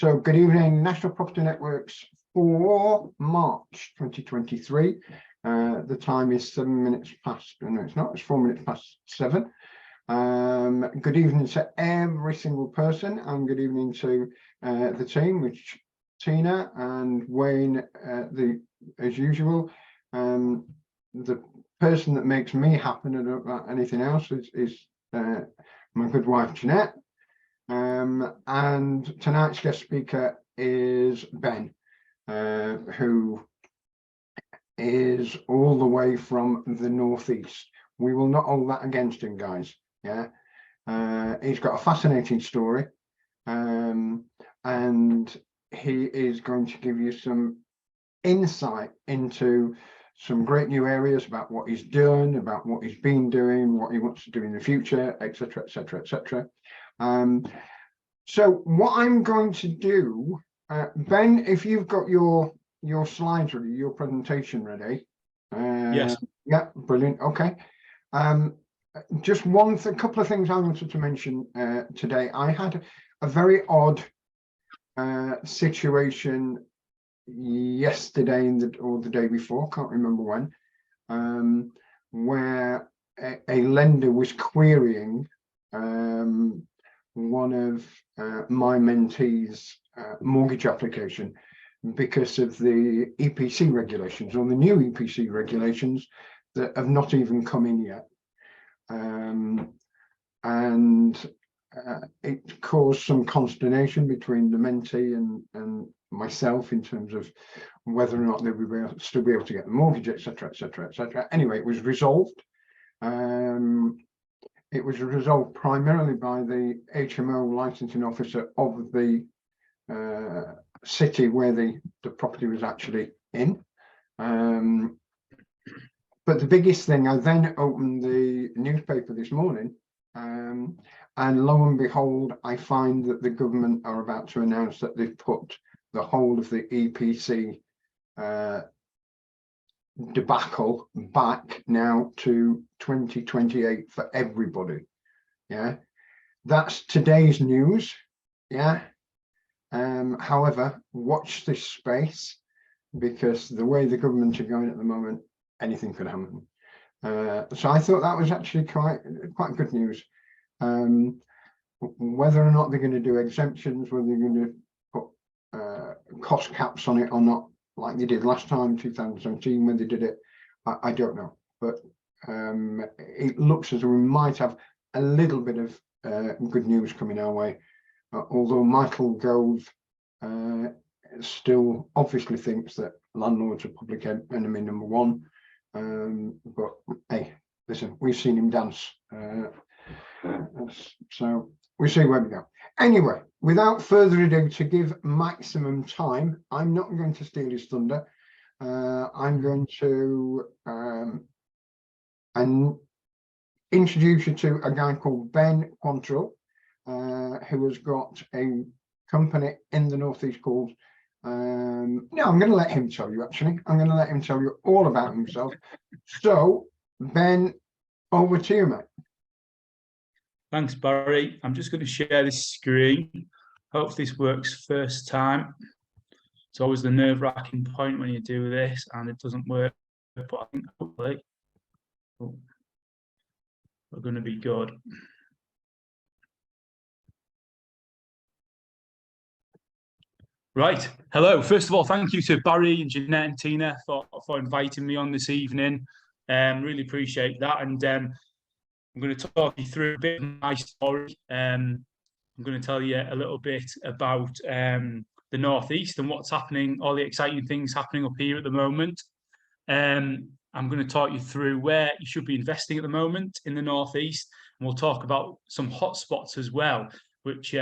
So good evening, National Property Networks for March 2023. The time is 7 minutes past, no it's not, it's 4 minutes past 7. Good evening to every single person, and good evening to the team, which Tina and Wayne, as usual. The person that makes me happy about anything else is my good wife Jeanette. And tonight's guest speaker is Ben, who is all the way from the northeast. We will not hold that against him, guys. Yeah, he's got a fascinating story, and he is going to give you some insight into some great new areas about what he's done, about what he's been doing, what he wants to do in the future, etc., etc., etc. So what I'm going to do, Ben, if you've got your slides ready, your presentation ready. Yes. Yeah, brilliant. Okay. Just a couple of things I wanted to mention today. I had a very odd situation yesterday or the day before, can't remember when, where a lender was querying one of my mentees' mortgage application because of the EPC regulations, or the new EPC regulations that have not even come in yet. And it caused some consternation between the mentee and myself in terms of whether or not they would still be able to get the mortgage, etc., etc., etc. Anyway, it was resolved. It was resolved primarily by the HMO licensing officer of the city where the property was actually in. But the biggest thing, I then opened the newspaper this morning, and lo and behold, I find that the government are about to announce that they've put the whole of the EPC debacle back now to 2028 for everybody. Yeah, that's today's news. Yeah. However, watch this space, because the way the government are going at the moment, anything could happen. So I thought that was actually quite good news. Whether or not they're going to do exemptions, whether they're going to put cost caps on it or not, like they did last time, 2017, when they did it, I don't know. But it looks as though we might have a little bit of good news coming our way. Although Michael Gove still obviously thinks that landlords are public enemy number one. But hey, listen, we've seen him dance. So we'll see where we go. Anyway, without further ado, to give maximum time, I'm not going to steal his thunder. I'm going to introduce you to a guy called Ben Quantrill, who has got a company in the northeast called no, I'm going to let him tell you. Actually, I'm going to let him tell you all about himself. So Ben, over to you, mate. Thanks, Barry. I'm just going to share this screen. Hopefully this works first time. It's always the nerve-wracking point when you do this and it doesn't work, but I think hopefully we're going to be good. Right. Hello. First of all, thank you to Barry and Jeanette and Tina for inviting me on this evening. Really appreciate that. And I'm going to talk you through a bit of my story. I'm going to tell you a little bit about the Northeast and what's happening, all the exciting things happening up here at the moment. I'm going to talk you through where you should be investing at the moment in the Northeast. And we'll talk about some hotspots as well, which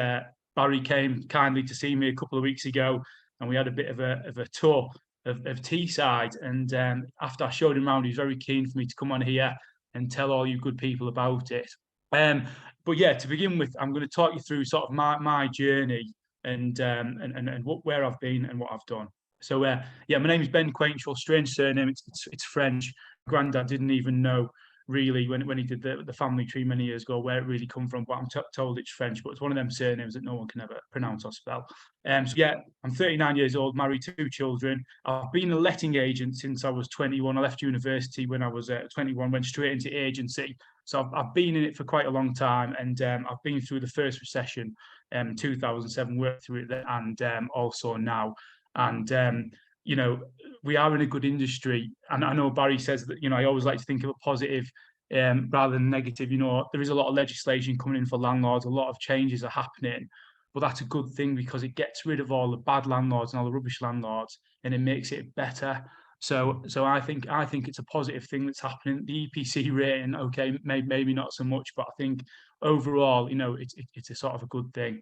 Barry came kindly to see me a couple of weeks ago, and we had a bit of a tour of Teesside. And after I showed him around, he was very keen for me to come on here and tell all you good people about it. But yeah, to begin with, I'm going to talk you through sort of my journey and where I've been and what I've done. So yeah, my name is Ben Quantrill. Strange surname. It's French. Granddad didn't even know really when he did the family tree many years ago, where it really come from. But I'm told it's French, but it's one of them surnames that no one can ever pronounce or spell. So yeah, I'm 39 years old, married, 2 children. I've been a letting agent since I was 21. I left university when I was 21, went straight into agency. So I've been in it for quite a long time, and I've been through the first recession, 2007, worked through it, and also now. And you know, we are in a good industry, and I know Barry says that, I always like to think of a positive rather than negative. There is a lot of legislation coming in for landlords, a lot of changes are happening, but that's a good thing because it gets rid of all the bad landlords and all the rubbish landlords, and it makes it better. So I think it's a positive thing that's happening. The EPC rating, okay, maybe not so much, but I think overall, it's a sort of a good thing.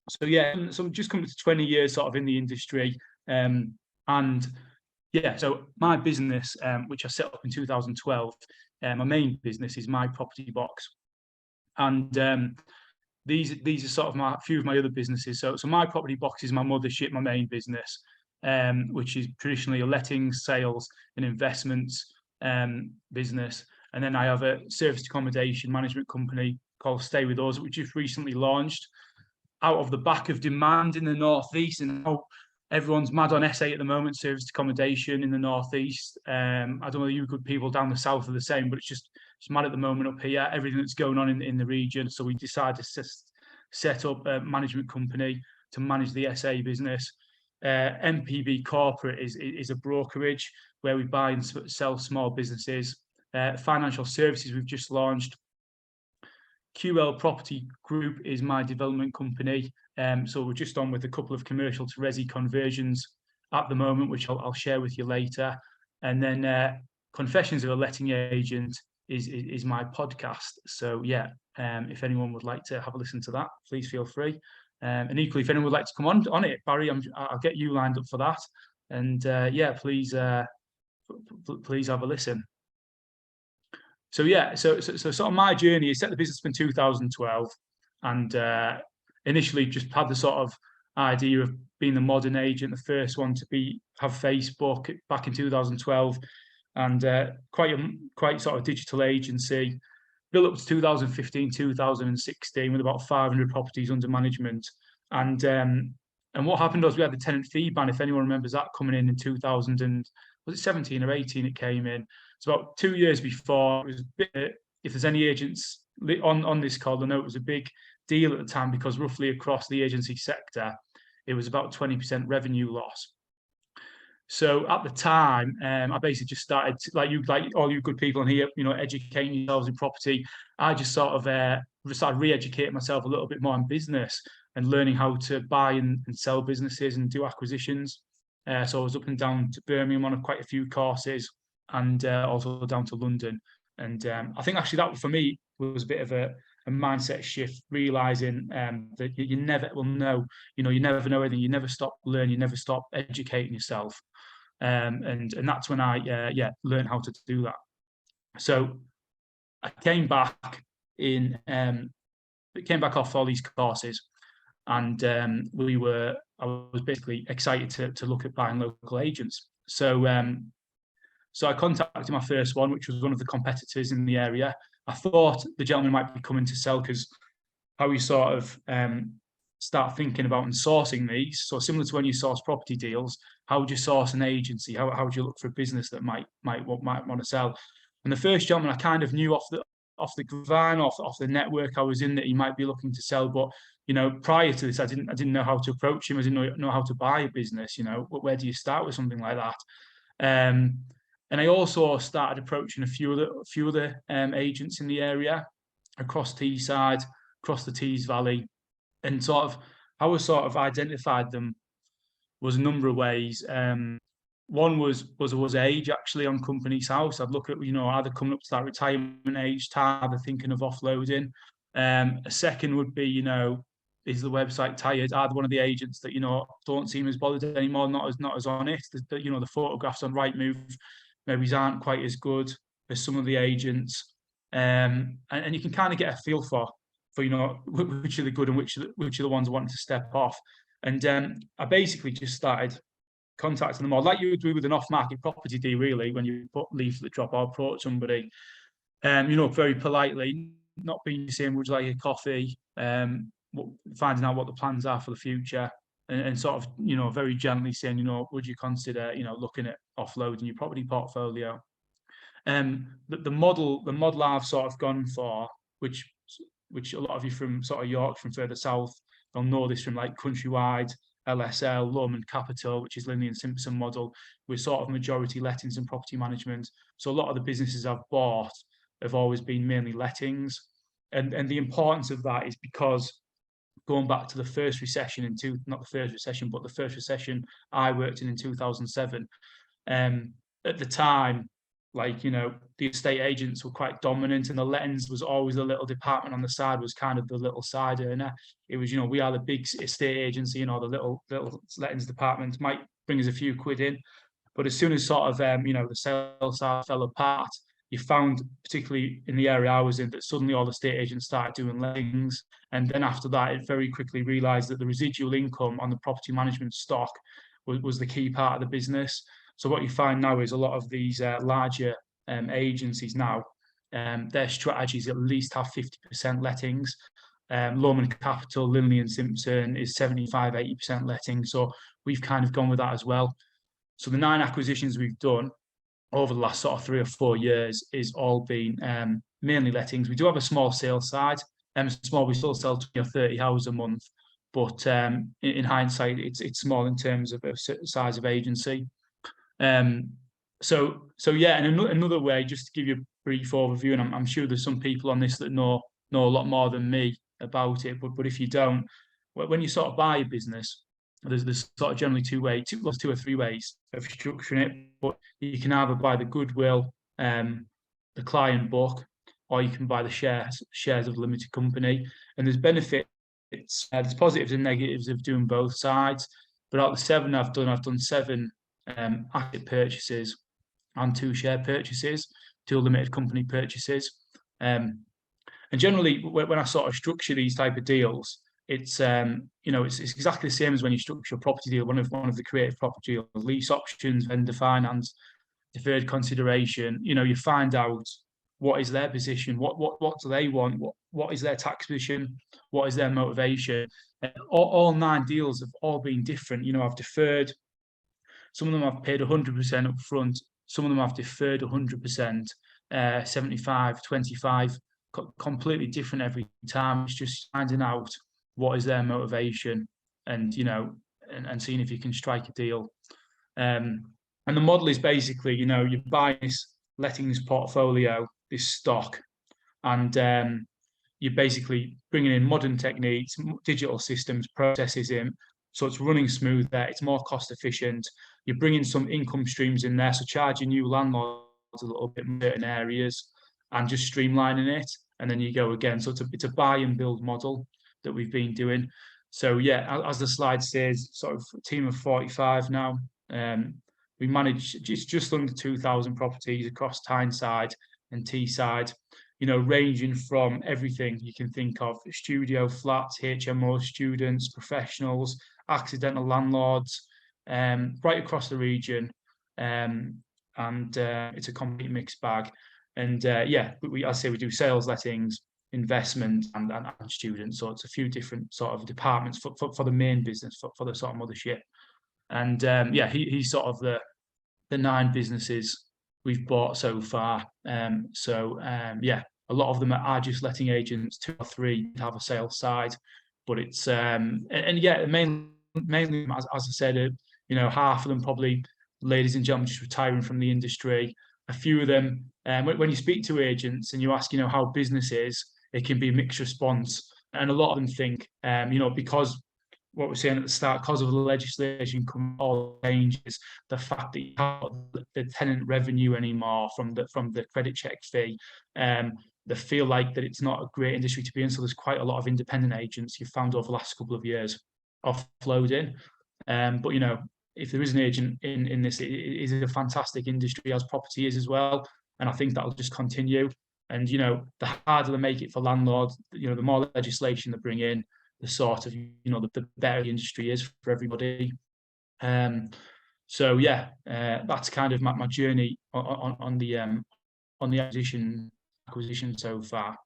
So yeah, so I'm just coming to 20 years sort of in the industry. And yeah, so my business, which I set up in 2012, my main business is My Property Box. And these are sort of a few of my other businesses. So My Property Box is my mothership, my main business, which is traditionally a lettings, sales and investments business. And then I have a serviced accommodation management company called Stay With Us, which just recently launched out of the back of demand in the Northeast. And now everyone's mad on SA at the moment, serviced accommodation in the Northeast. I don't know you good people down the south are the same, but it's mad at the moment up here, everything that's going on in the region. So we decided to set up a management company to manage the SA business. MPB Corporate is a brokerage where we buy and sell small businesses. Financial services we've just launched. QL Property Group is my development company. So we're just on with a couple of commercial to resi conversions at the moment, which I'll share with you later. And then Confessions of a Letting Agent is my podcast. So yeah, if anyone would like to have a listen to that, please feel free. And equally, if anyone would like to come on it, Barry, I'll get you lined up for that. And yeah, please have a listen. So yeah, so sort of my journey is set the business up in 2012, and initially just had the sort of idea of being the modern agent, the first one to have Facebook back in 2012, and quite sort of digital agency. Built up to 2015, 2016 with about 500 properties under management, and what happened was we had the tenant fee ban. If anyone remembers that coming in 2000 and was it 17 or 18? It came in. It's about 2 years before. It was if there's any agents on this call, I know it was a big deal at the time because roughly across the agency sector, it was about 20% revenue loss. So at the time, I basically just started, like all you good people in here, educating yourselves in property. I just sort of started re-educating myself a little bit more in business and learning how to buy and sell businesses and do acquisitions. So I was up and down to Birmingham on quite a few courses, and also down to London. And I think actually that for me was a bit of a mindset shift, realizing that you never will know, you never know anything, you never stop learning, you never stop educating yourself. And that's when I learned how to do that. So I came back off all these courses, and I was basically excited to look at buying local agents. So I contacted my first one, which was one of the competitors in the area. I thought the gentleman might be coming to sell, because how you sort of start thinking about and sourcing these. So similar to when you source property deals, how would you source an agency? How would you look for a business that might want to sell? And the first gentleman I kind of knew off the grapevine, off the network I was in, that he might be looking to sell. But prior to this, I didn't know how to approach him. I didn't know how to buy a business. Where do you start with something like that? And I also started approaching a few other agents in the area, across Teesside, across the Tees Valley, and sort of how I sort of identified them was a number of ways. One was age, actually, on Companies House. I'd look at, either coming up to that retirement age, tired, they're thinking of offloading. A second would be, is the website tired? Are they one of the agents that, don't seem as bothered anymore, not as on it? The photographs on Rightmove maybe aren't quite as good as some of the agents. And you can kind of get a feel for which are the good and which are the ones wanting to step off. And I basically just started contacting them all, like you would do with an off-market property deal, really, when you put leaflet drop or approach somebody. very politely, not being saying, would you like a coffee, finding out what the plans are for the future, and sort of, very gently saying, would you consider, looking at offloading your property portfolio? The model I've sort of gone for, which a lot of you from sort of York, from further south, they'll know this from like Countrywide, LSL, Lomond Capital, which is Linley and Simpson model, with sort of majority lettings and property management. So a lot of the businesses I've bought have always been mainly lettings. And the importance of that is because going back to the first recession not the first recession, but the first recession I worked in 2007, at the time, like, the estate agents were quite dominant, and the lettings was always a little department on the side, was kind of the little side earner. It was, we are the big estate agency, the little lettings department might bring us a few quid in. But as soon as sort of, the sales side fell apart, you found, particularly in the area I was in, that suddenly all the estate agents started doing lettings. And then after that, it very quickly realised that the residual income on the property management stock was the key part of the business. So what you find now is a lot of these larger agencies now, their strategies at least have 50% lettings. Lomond Capital, Linley and Simpson is 75-80% lettings. So we've kind of gone with that as well. So the 9 acquisitions we've done over the last sort of 3 or 4 years is all been mainly lettings. We do have a small sales side. We still sell 20 or 30 houses a month, but in hindsight, it's small in terms of size of agency. So yeah, and another way, just to give you a brief overview, and I'm sure there's some people on this that know a lot more than me about it, but if you don't, when you sort of buy a business, there's sort of generally 2 or 3 ways of structuring it. But you can either buy the goodwill, the client book, or you can buy the shares of a limited company. And there's benefits, there's positives and negatives of doing both sides. But out of the 7 I've done 7 asset purchases and 2 share purchases, 2 limited company purchases. And generally, when I sort of structure these type of deals, it's it's exactly the same as when you structure a property deal. One of the creative property deals: lease options, vendor finance, deferred consideration. You find out what is their position, what do they want, what is their tax position, what is their motivation. All 9 deals have all been different. I've deferred. Some of them I've paid 100% up front. Some of them I've deferred 100%, 75, 25, completely different every time. It's just finding out what is their motivation, and and seeing if you can strike a deal. And the model is basically, you buy this lettings portfolio, this stock, and you're basically bringing in modern techniques, digital systems, processes in, so it's running smoother, it's more cost efficient. You're bringing some income streams in there, so charging new landlords a little bit in certain areas and just streamlining it, and then you go again. So it's a buy and build model that we've been doing. So yeah, as the slide says, sort of a team of 45 now. We manage just under 2,000 properties across Tyneside and Teesside, ranging from everything you can think of: studio, flats, HMO, students, professionals, accidental landlords, right across the region. And it's a complete mixed bag. And yeah, I say we do sales, lettings, investment, and students. So it's a few different sort of departments for the main business, for the sort of mothership. And yeah, he's sort of the 9 businesses we've bought so far. Yeah, a lot of them are just letting agents, 2 or 3 have a sales side, but it's and yeah, mainly as I said, half of them probably ladies and gentlemen just retiring from the industry. A few of them, when you speak to agents and you ask, how business is, it can be a mixed response. And a lot of them think, because what we're saying at the start, because of the legislation, all changes, the fact that you can't get the tenant revenue anymore from the credit check fee, they feel like that it's not a great industry to be in. So there's quite a lot of independent agents you've found over the last couple of years offloading. But if there is an agent in this, it is a fantastic industry, as property is as well. And I think that'll just continue. And, the harder they make it for landlords, the more legislation they bring in, the sort of, the better the industry is for everybody. So yeah, that's kind of my journey on the acquisition acquisition so far.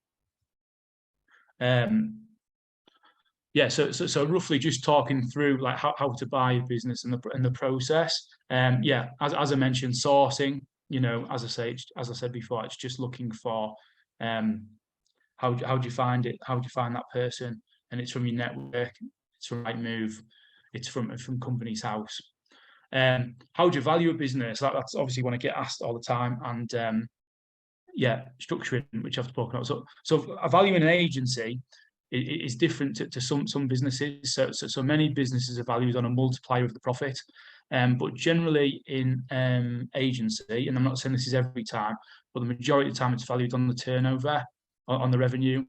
Yeah, so roughly just talking through like how to buy a business and the process. Yeah, as I mentioned, sourcing. As I said before, it's just looking for how do you find it? How do you find that person? And it's from your network. It's from Rightmove. It's from Companies House. How do you value a business? That's obviously what I get asked all the time. And yeah, structuring, which I've spoken about. So valuing an agency is different to some businesses. So many businesses are valued on a multiplier of the profit. But generally in agency, and I'm not saying this is every time, but the majority of the time it's valued on the turnover, on the revenue,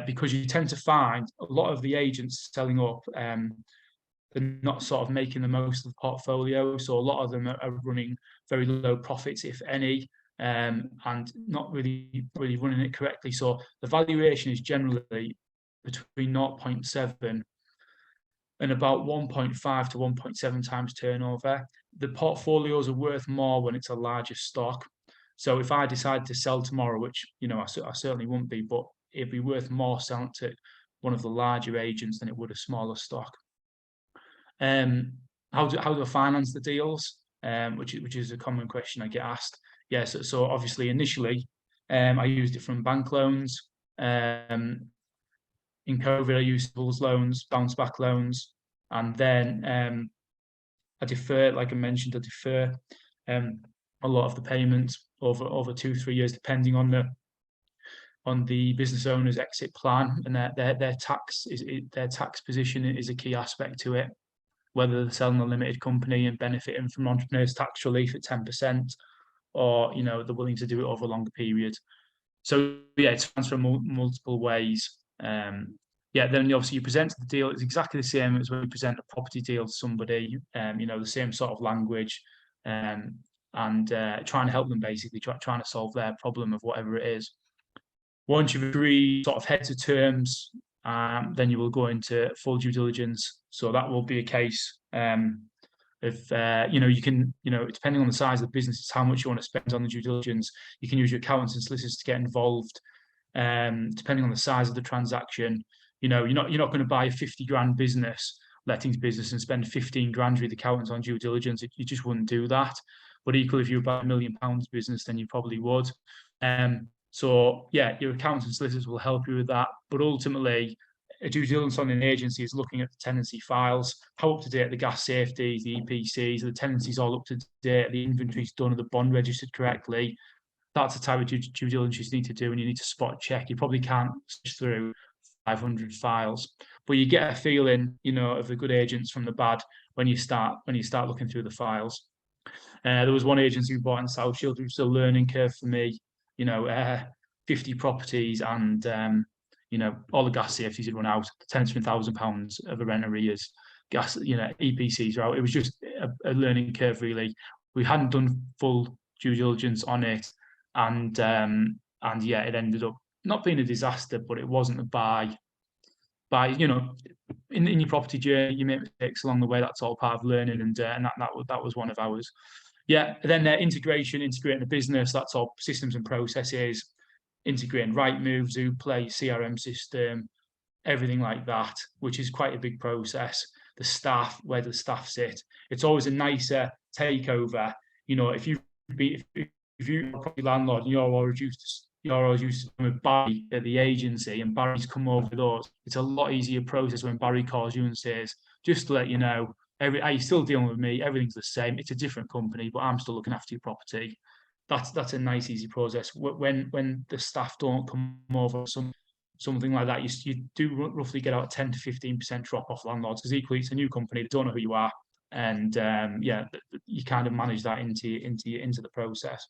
because you tend to find a lot of the agents selling up, they're not sort of making the most of the portfolio. So a lot of them are running very low profits, if any, and not really running it correctly. So the valuation is generally between 0.7 and about 1.5 to 1.7 times turnover. The portfolios are worth more when it's a larger stock. So if I decide to sell tomorrow, which I certainly wouldn't be, but it'd be worth more selling to one of the larger agents than it would a smaller stock. How do I finance the deals? Which is a common question I get asked. Yeah, so obviously initially, I used it from bank loans. In COVID, I used those loans, bounce back loans, and then I defer, like I mentioned, a lot of the payments over 2-3 years, depending on the business owner's exit plan, and their tax position is a key aspect to it. Whether they're selling a limited company and benefiting from entrepreneurs' tax relief at 10%, or they're willing to do it over a longer period. So yeah, it's transferred multiple ways. Yeah, then obviously you present the deal. It's exactly the same as when you present a property deal to somebody. The same sort of language, and trying to help them, basically trying to solve their problem of whatever it is. Once you've agreed sort of heads of terms, then you will go into full due diligence. So that will be a case if you can, depending on the size of the business, it's how much you want to spend on the due diligence. You can use your accountants and solicitors to get involved. Depending on the size of the transaction, you're not going to buy a 50 grand business, lettings business, and spend 15 grand with accountants on due diligence. You just wouldn't do that. But equally, if you buy £1 million business, then you probably would. So yeah, your accountants and solicitors will help you with that. But ultimately, a due diligence on an agency is looking at the tenancy files, how up to date the gas safety, the EPCs, the tenancies all up to date, the inventory's done, or the bond registered correctly. That's the type of due diligence you need to do, and you need to spot check. You probably can't search through 500 files, but you get a feeling, of the good agents from the bad when you start looking through the files. There was one agency we bought in South Shields, which was a learning curve for me. 50 properties, and all the gas safeties had run out. Tenants for £1,000 of a rent arrears. Gas, EPCs are out. It was just a learning curve, really. We hadn't done full due diligence on it, and yeah, it ended up not being a disaster, but it wasn't a buy. In your property journey, you make mistakes along the way. That's all part of learning, and that was one of ours. Yeah, then integrating the business. That's all systems and processes. Integrating Rightmove, Zoopla, CRM system, everything like that, which is quite a big process. The staff, where the staff sit, it's always a nicer takeover. If you're a property landlord and you're always used to with Barry at the agency, and Barry's come over with us, it's a lot easier process when Barry calls you and says, just to let you know, are you still dealing with me? Everything's the same. It's a different company, but I'm still looking after your property. That's a nice, easy process. When the staff don't come over, something like that, you do roughly get out a 10 to 15% drop off landlords, because equally it's a new company, they don't know who you are, and yeah, you kind of manage that into the process.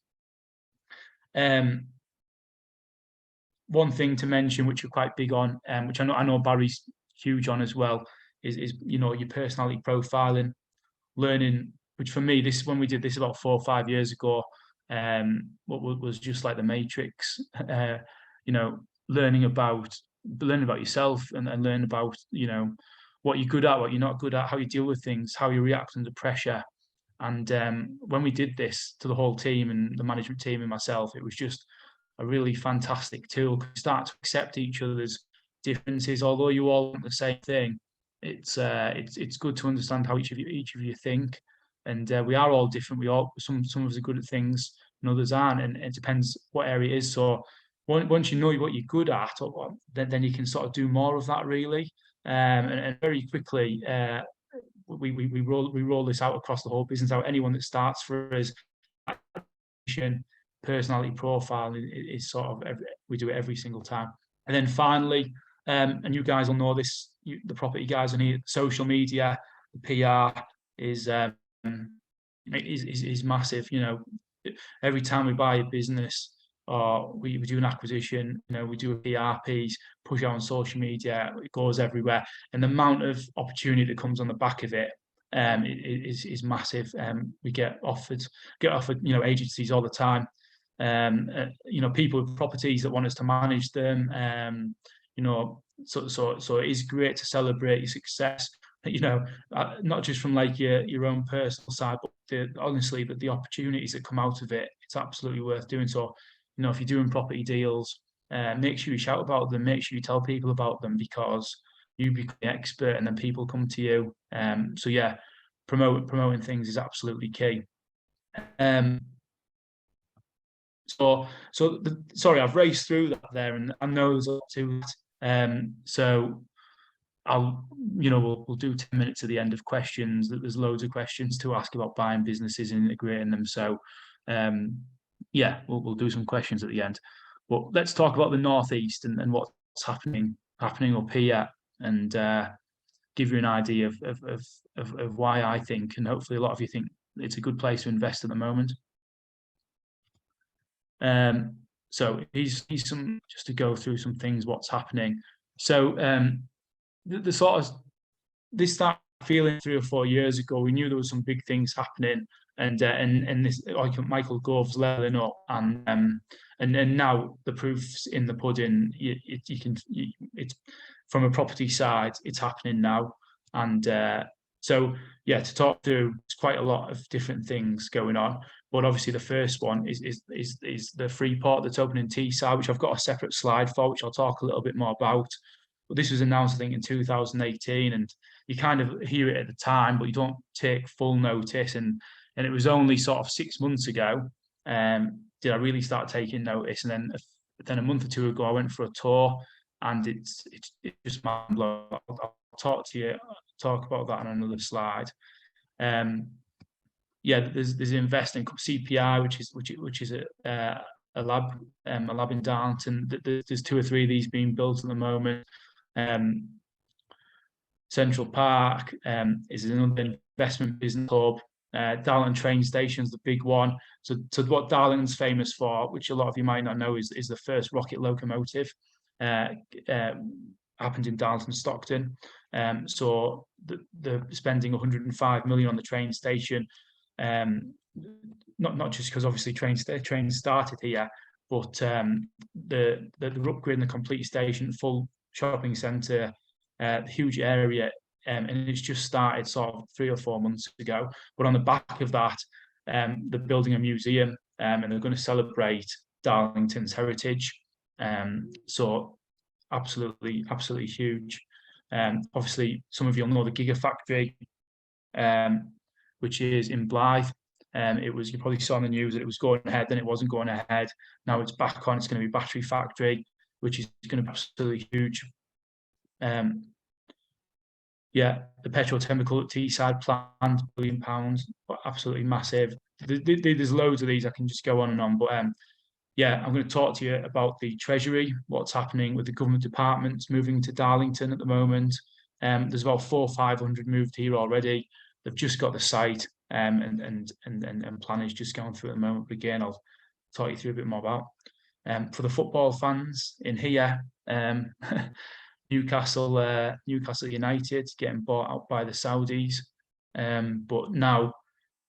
One thing to mention, which you're quite big on, which I know Barry's huge on as well, is your personality profiling, learning. Which for me, when we did this about 4 or 5 years ago, what was just like the Matrix. Learning about yourself, and learn about what you're good at, what you're not good at, how you deal with things, how you react under pressure. And when we did this to the whole team and the management team and myself, it was just a really fantastic tool. You start to accept each other's differences, although you all want the same thing. It's good to understand how each of you think, and we are all different. We all some of us are good at things and others aren't, and it depends what area it is. So once you know what you're good at, then you can sort of do more of that really, and very quickly. We roll this out across the whole business. Out anyone that starts for us, personality profile is sort of we do it every single time. And then finally, and you guys will know this, the property guys on here, social media, the PR is massive. You know, every time we buy a business or we do an acquisition, you know, we do a PR piece, push out on social media, it goes everywhere, and the amount of opportunity that comes on the back of it is massive. We get offered, you know, agencies all the time. You know, people with properties that want us to manage them. You know, so it is great to celebrate your success. You know, not just from like your own personal side, but honestly, the opportunities that come out of it, it's absolutely worth doing. So, you know, if you're doing property deals, make sure you shout about them. Make sure you tell people about them, because you become the expert, and then people come to you. So yeah, promoting things is absolutely key. Sorry, I've raced through that there, and I know there's a lot to it. So we'll do 10 minutes at the end of questions. There's loads of questions to ask about buying businesses and integrating them. So yeah, we'll do some questions at the end. But let's talk about the Northeast and what's happening up here, and give you an idea of why I think, and hopefully a lot of you think, it's a good place to invest at the moment. So he's some, just to go through some things, what's happening. So the sort of, this started feeling 3 or 4 years ago. We knew there was some big things happening, and this, like Michael Gove's leveling up, and now the proof's in the pudding. It's from a property side, it's happening now, and so yeah, to talk through, there's quite a lot of different things going on. But obviously, the first one is the Freeport that's opening Teesside, which I've got a separate slide for, which I'll talk a little bit more about. But this was announced, I think, in 2018, and you kind of hear it at the time, but you don't take full notice. And it was only sort of 6 months ago did I really start taking notice. And then a month or two ago, I went for a tour, and it's just mind blowing. I'll talk about that on another slide. Yeah, there's investing CPI, which is a lab in Darlington. There's 2 or 3 of these being built at the moment. Central Park is another investment business hub. Darlington train station's the big one. So what Darlington's famous for, which a lot of you might not know, is the first rocket locomotive. Happened in Darlington, Stockton. So the spending 105 million on the train station. Not just because obviously trains started here, but the upgrade and the complete station, full shopping centre, huge area, and it's just started sort of 3 or 4 months ago. But on the back of that, they're building a museum, and they're going to celebrate Darlington's heritage. So absolutely huge. Obviously, some of you will know the Gigafactory, which is in Blythe. It was, you probably saw in the news that it was going ahead, then it wasn't going ahead. Now it's back on. It's going to be a battery factory, which is going to be absolutely huge. Yeah, the petrochemical at Teesside plant, £1 billion, absolutely massive. There's loads of these. I can just go on and on, but yeah, I'm going to talk to you about the Treasury, what's happening with the government departments moving to Darlington at the moment. There's about 400 or 500 moved here already. They've just got the site, and planning is just going through at the moment. But again, I'll talk you through a bit more about. For the football fans in here, Newcastle United getting bought out by the Saudis, but now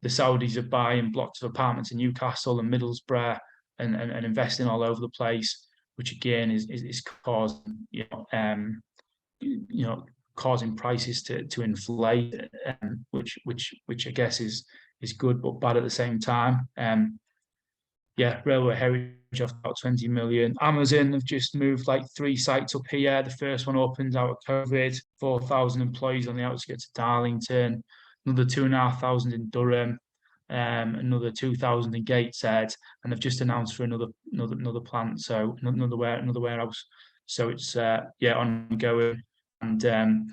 the Saudis are buying blocks of apartments in Newcastle and Middlesbrough, and investing all over the place, which again is causing causing prices to inflate, which I guess is good but bad at the same time. yeah, railway heritage of about 20 million. Amazon have just moved like 3 sites up here. The first one opened out of COVID, 4,000 employees on the outskirts of Darlington, another 2,500 in Durham, another 2,000 in Gateshead, and they've just announced for another plant, so another warehouse. So it's yeah, ongoing, and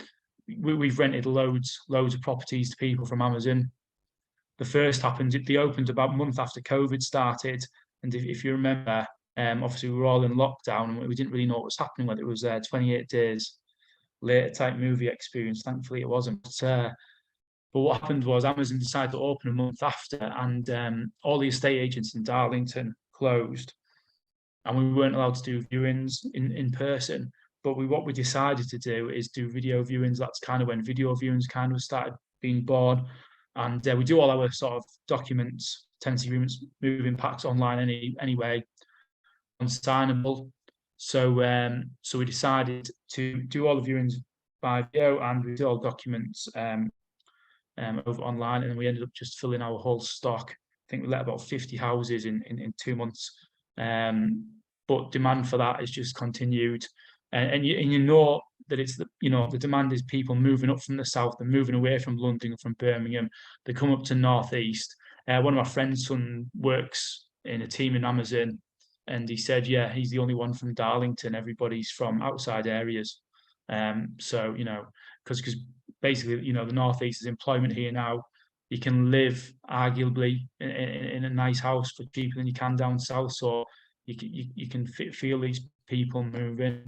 we've rented loads of properties to people from Amazon. The first happened, they opened about a month after COVID started. And if you remember, obviously we were all in lockdown and we didn't really know what was happening, whether it was 28 days later type movie experience. Thankfully it wasn't. But what happened was Amazon decided to open a month after, and all the estate agents in Darlington closed. And we weren't allowed to do viewings in person. But what we decided to do is do video viewings. That's kind of when video viewings kind of started being born. And we do all our sort of documents, tenancy agreements, moving packs online anyway, unsignable. So so we decided to do all the viewings by video, and we do all documents over online, and then we ended up just filling our whole stock. I think we let about 50 houses in 2 months. But demand for that has just continued, and you know that it's the demand is people moving up from the south, they're moving away from London, from Birmingham, they come up to northeast. One of my friends' son works in a team in Amazon, and he said, yeah, he's the only one from Darlington. Everybody's from outside areas. So because basically the northeast is employment here now. You can live arguably in a nice house for cheaper than you can down south. So you can feel these people moving.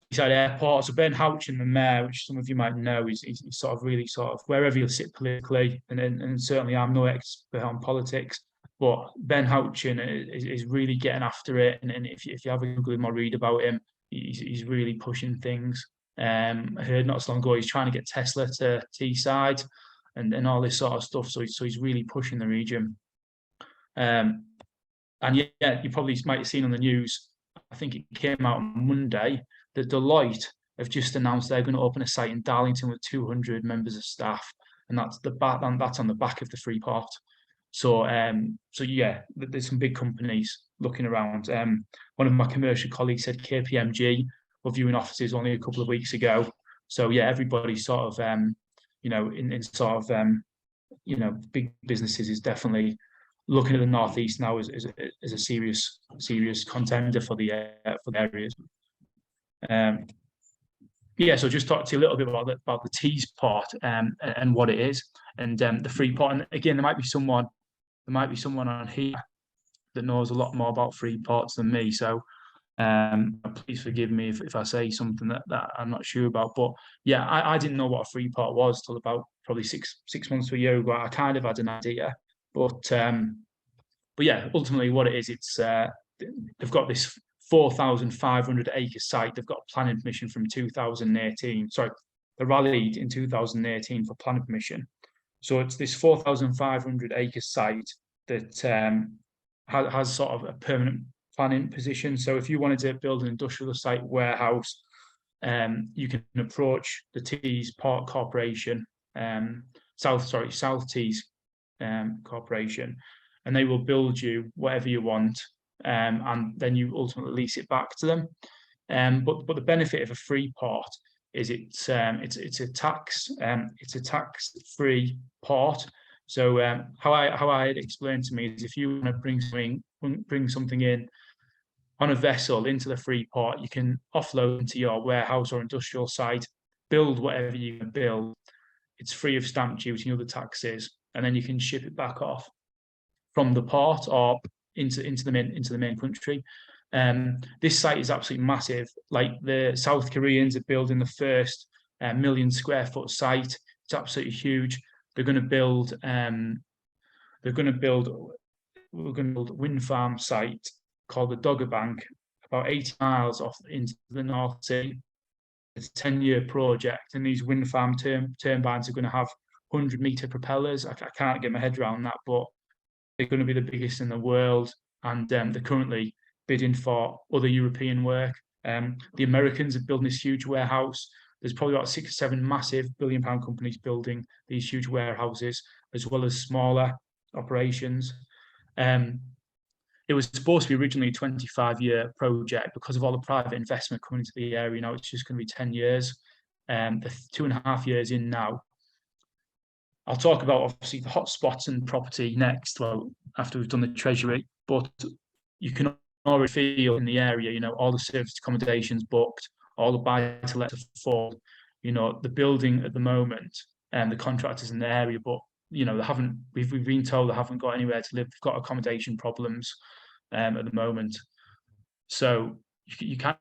Beside airport, so Ben Houchin, the mayor, which some of you might know, is sort of really sort of wherever you sit politically, and certainly I'm no expert on politics, but Ben Houchin is really getting after it. And if you have a Google him or read about him, he's really pushing things. I heard not so long ago he's trying to get Tesla to Teesside and all this sort of stuff. So he's really pushing the region. And yeah, you probably might have seen on the news, I think it came out on Monday, that Deloitte have just announced they're going to open a site in Darlington with 200 members of staff, and that's on the back of the Freeport. So yeah, there's some big companies looking around. One of my commercial colleagues said KPMG were viewing offices only a couple of weeks ago. So yeah, everybody sort of in sort of big businesses is definitely looking at the northeast now as a serious contender for the areas. Yeah, so just talk to you a little bit about the Teesport and what it is, and the Freeport. And again, there might be someone on here that knows a lot more about Freeports than me. So please forgive me if I say something that I'm not sure about. But yeah, I didn't know what a Freeport was till about probably six months to a year ago. I kind of had an idea, but yeah, ultimately what it is, it's they've got this 4,500 acre site. They've got a planning permission from 2018. Sorry, they rallied in 2018 for planning permission. So it's this 4,500 acre site that has sort of a permanent planning position. So if you wanted to build an industrial site warehouse, you can approach the Teesport Corporation, South Tees Corporation, and they will build you whatever you want. And then you ultimately lease it back to them. But the benefit of a Freeport is it's a tax-free port. So how I had explained to me is, if you want to bring something in on a vessel into the Freeport, you can offload into your warehouse or industrial site, build whatever you can build. It's free of stamp duty and other taxes, and then you can ship it back off from the port or into the main country. This site is absolutely massive. Like the South Koreans are building the first 1 million square foot site. It's absolutely huge. We're going to build a wind farm site called the Dogger Bank, about 80 miles off into the North Sea. It's a 10-year project, and these wind farm turbines are going to have 100-meter propellers. I can't get my head around that, but they're going to be the biggest in the world, and they're currently bidding for other European work. The Americans are building this huge warehouse. There's probably about 6 or 7 massive billion-pound companies building these huge warehouses, as well as smaller operations. It was supposed to be originally a 25-year project. Because of all the private investment coming into the area now, it's just going to be 10 years. They're 2.5 years in now. I'll talk about obviously the hotspots and property next, well, after we've done the Treasury, but you can already feel in the area, you know, all the service accommodations booked, all the buy-to-let are full, you know, the building at the moment and the contractors in the area, but you know, we've been told they haven't got anywhere to live. They've got accommodation problems at the moment. So you can't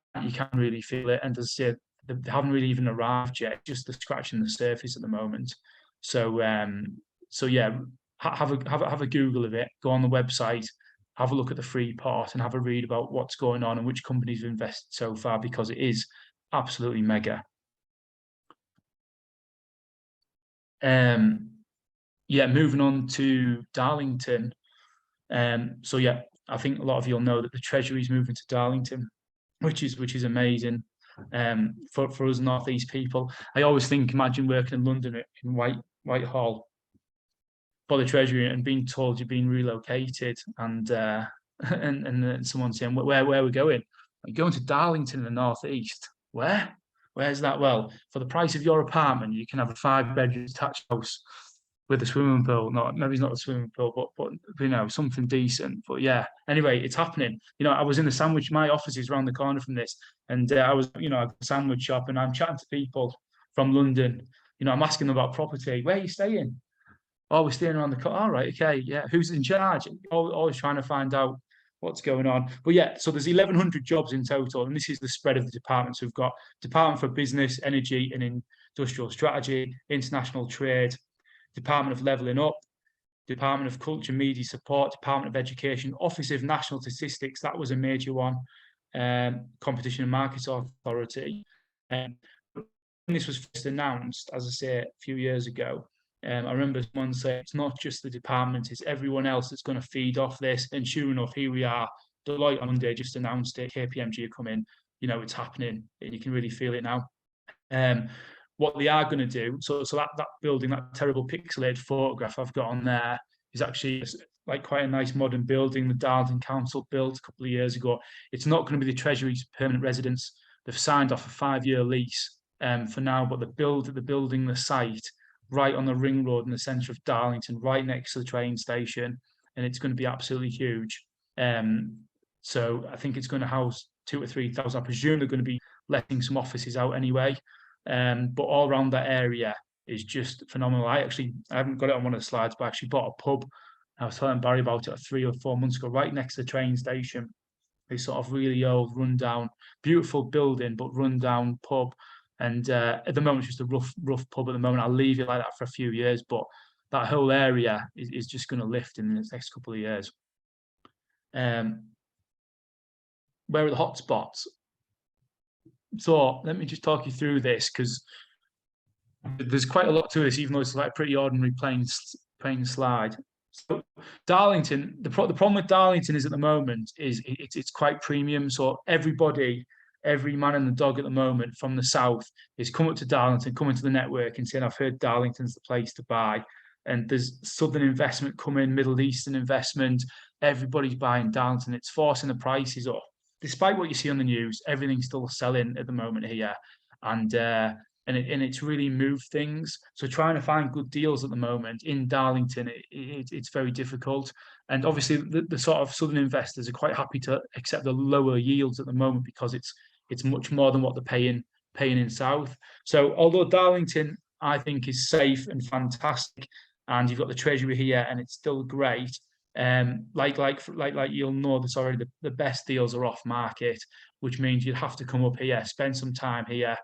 really feel it. And as I said, they haven't really even arrived yet, just the scratching the surface at the moment. So yeah, have a Google of it, go on the website, have a look at the free part and have a read about what's going on and which companies have invested so far, because it is absolutely mega. Yeah, moving on to Darlington. So yeah, I think a lot of you'll know that the Treasury is moving to Darlington, which is amazing. For us Northeast people, I always think, imagine working in London in Whitehall for the Treasury and being told you're being relocated, and and someone saying where are we going? Like, going to Darlington in the Northeast. Where's that? Well, for the price of your apartment, you can have a 5-bedroom detached house with a swimming pool. Maybe it's not a swimming pool, but you know, something decent. But yeah, anyway, it's happening. You know, I was in the sandwich. My office is around the corner from this, and I was, you know, at the sandwich shop, and I'm chatting to people from London. You know, I'm asking them about property. Where are you staying? Oh, we're staying around the corner. All right, okay, yeah. Who's in charge? Always trying to find out what's going on. But yeah, so there's 1,100 jobs in total, and this is the spread of the departments. We've got Department for Business, Energy and Industrial Strategy, International Trade, Department of Levelling Up, Department of Culture, Media Support, Department of Education, Office of National Statistics, that was a major one, Competition and Markets Authority. When this was first announced, as I say, a few years ago, I remember someone saying, it's not just the department, it's everyone else that's going to feed off this. And sure enough, here we are. Deloitte on Monday just announced it. KPMG are coming. You know, it's happening. You can really feel it now. What they are going to do, so that building, that terrible pixelated photograph I've got on there, is actually like quite a nice modern building the Darlington Council built a couple of years ago. It's not going to be the Treasury's permanent residence. They've signed off a 5-year lease for now, but they're building the site right on the ring road in the centre of Darlington, right next to the train station, and it's going to be absolutely huge. So I think it's going to house 2,000 or 3,000. I presume they're going to be letting some offices out anyway. But all around that area is just phenomenal. I haven't got it on one of the slides, but I actually bought a pub. I was telling Barry about it 3 or 4 months ago, right next to the train station. This sort of really old, rundown, beautiful building, but rundown pub. And at the moment, it's just a rough pub at the moment. I'll leave it like that for a few years, but that whole area is just going to lift in the next couple of years. Where are the hotspots? So let me just talk you through this, because there's quite a lot to this, even though it's like a pretty ordinary plain slide. So Darlington, the problem with Darlington is at the moment is it's quite premium. So every man and the dog at the moment from the south is coming to Darlington, coming to the network and saying, I've heard Darlington's the place to buy. And there's Southern investment coming, Middle Eastern investment. Everybody's buying Darlington. It's forcing the prices up. Despite what you see on the news, everything's still selling at the moment here. And it's really moved things. So trying to find good deals at the moment in Darlington, it's very difficult. And obviously the sort of Southern investors are quite happy to accept the lower yields at the moment, because it's much more than what they're paying in South. So although Darlington, I think, is safe and fantastic, and you've got the Treasury here and it's still great, like you'll know this already, the best deals are off market, which means you'd have to come up here, spend some time here,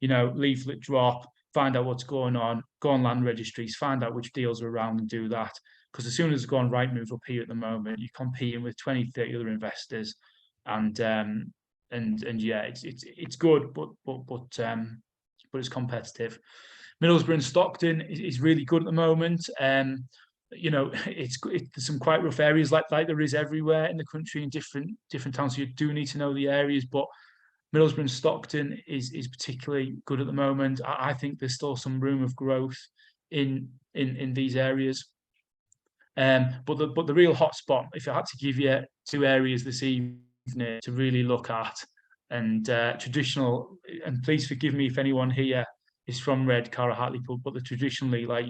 you know, leaflet drop, find out what's going on, go on land registries, find out which deals are around and do that. Because as soon as it's gone Rightmove up here at the moment, you're competing with 20, 30 other investors, and yeah, it's good, but it's competitive. Middlesbrough and Stockton is really good at the moment. You know, there's some quite rough areas like there is everywhere in the country in different towns. So you do need to know the areas, but Middlesbrough and Stockton is particularly good at the moment. I think there's still some room of growth in these areas. But the real hotspot, if I had to give you 2 areas this evening to really look at, and traditional, and please forgive me if anyone here is from Redcar or Hartlepool, but the traditionally, like,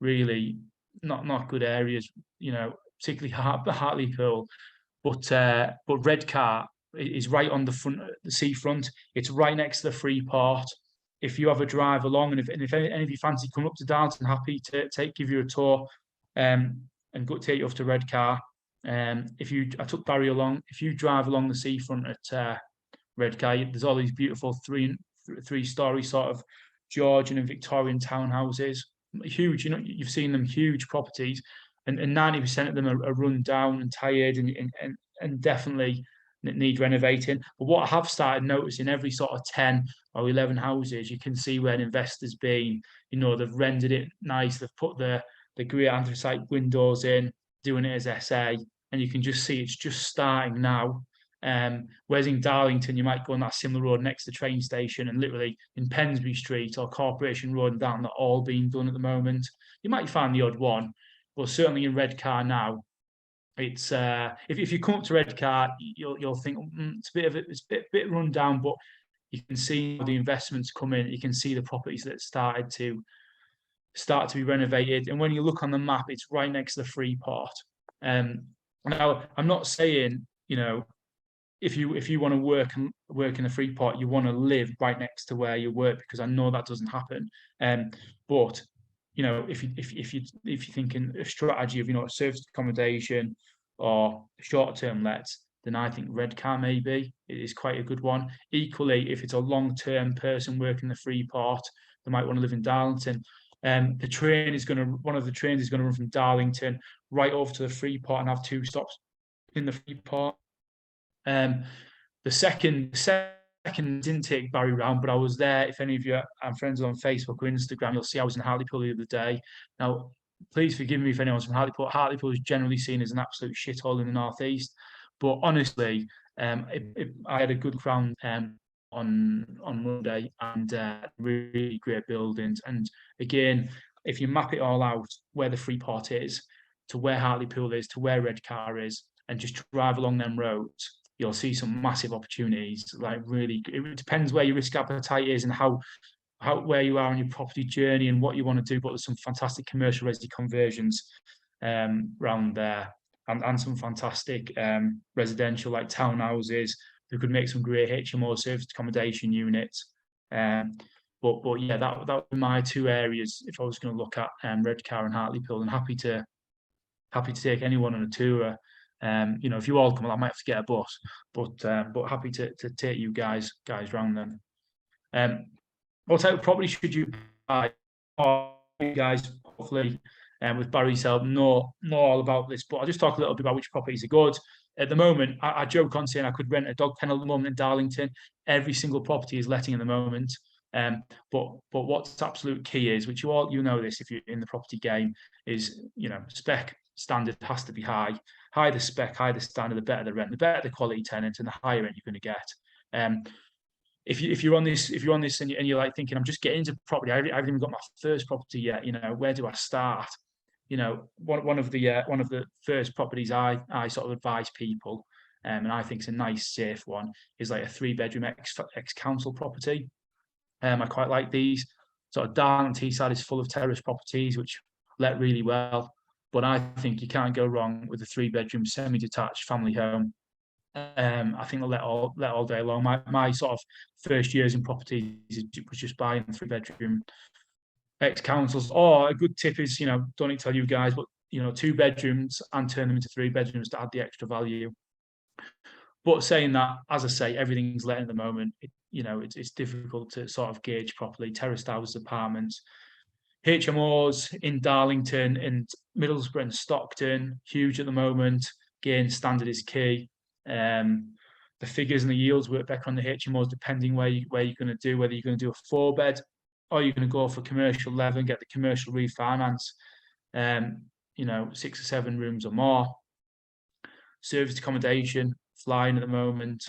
really not good areas, particularly Hartlepool, but Redcar is right on the front, the seafront. It's right next to the free port. If you have a drive along, and if any of you fancy coming up to Darlington, happy to give you a tour, and go take you off to Redcar. I took Barry along. If you drive along the seafront at Redcar, there's all these beautiful three-story sort of Georgian and Victorian townhouses, huge. You've seen them, huge properties, and 90% of them are run down and tired, and definitely need renovating. But what I have started noticing, every sort of 10 or 11 houses, you can see where an investor's been. They've rendered it nice. They've put the grey anthracite windows in, doing it as SA, and you can just see it's just starting now. Whereas in Darlington, you might go on that similar road next to the train station, and literally in Pensby Street or Corporation Road and down, they're all being done at the moment. You might find the odd one, but certainly in Redcar now, it's if you come up to Redcar, you'll think it's a bit run down, but you can see the investments come in. You can see the properties that started to be renovated, and when you look on the map, it's right next to the free port. Now, I'm not saying if you want to work in the free port, you want to live right next to where you work, because I know that doesn't happen. But if you're thinking a strategy of service accommodation or short-term lets, then I think Redcar maybe is quite a good one. Equally, if it's a long-term person working the free port, they might want to live in Darlington. One of the trains is going to run from Darlington right over to the free port and have 2 stops in the free port. The second didn't take Barry round, but I was there. If any of you are friends on Facebook or Instagram, you'll see I was in Hartlepool the other day. Now, please forgive me if anyone's from Hartlepool. Hartlepool is generally seen as an absolute shithole in the northeast, but honestly, I had a good crowd on Monday, and really great buildings. And again, if you map it all out, where the free port is, to where Hartlepool is, to where Redcar is, and just drive along them roads, you'll see some massive opportunities. Like, really, it depends where your risk appetite is and how where you are on your property journey and what you want to do. But there's some fantastic commercial resi conversions around there, and some fantastic residential, like townhouses, who could make some great HMO service accommodation units. But yeah, that would be my 2 areas if I was going to look at Redcar and Hartlepool, and happy to take anyone on a tour. If you all come, I might have to get a bus, but happy to take you guys round them. What type of property should you buy? You guys, hopefully, with Barry's help, know all about this, but I'll just talk a little bit about which properties are good. At the moment, I joke on saying I could rent a dog kennel at the moment in Darlington. Every single property is letting at the moment. But what's absolute key is, which you know this if you're in the property game, is spec standard has to be high. High the spec, high the standard, the better the rent, the better the quality tenant, and the higher rent you're going to get. If you're on this and you're like thinking, I'm just getting into property, I haven't even got my first property yet. Where do I start? One of the first properties I sort of advise people, and I think it's a nice, safe one, is like a 3-bedroom ex-council property. I quite like these. Sort of Darlington Teesside is full of terrace properties which let really well, but I think you can't go wrong with a 3-bedroom semi-detached family home. I think they'll let all day long. My sort of first years in property was just buying 3-bedroom ex-councils. Or a good tip is, don't need to tell you guys, but 2 bedrooms and turn them into 3 bedrooms to add the extra value. But saying that, as I say, everything's let at the moment. It's difficult to sort of gauge properly. Terraced houses, apartments, HMOs in Darlington and Middlesbrough and Stockton, huge at the moment. Again, standard is key. The figures and the yields work better on the HMOs depending where you're going to do, whether you're going to do a 4-bed or you're going to go for commercial level and get the commercial refinance. 6 or 7 rooms or more. Service accommodation flying at the moment.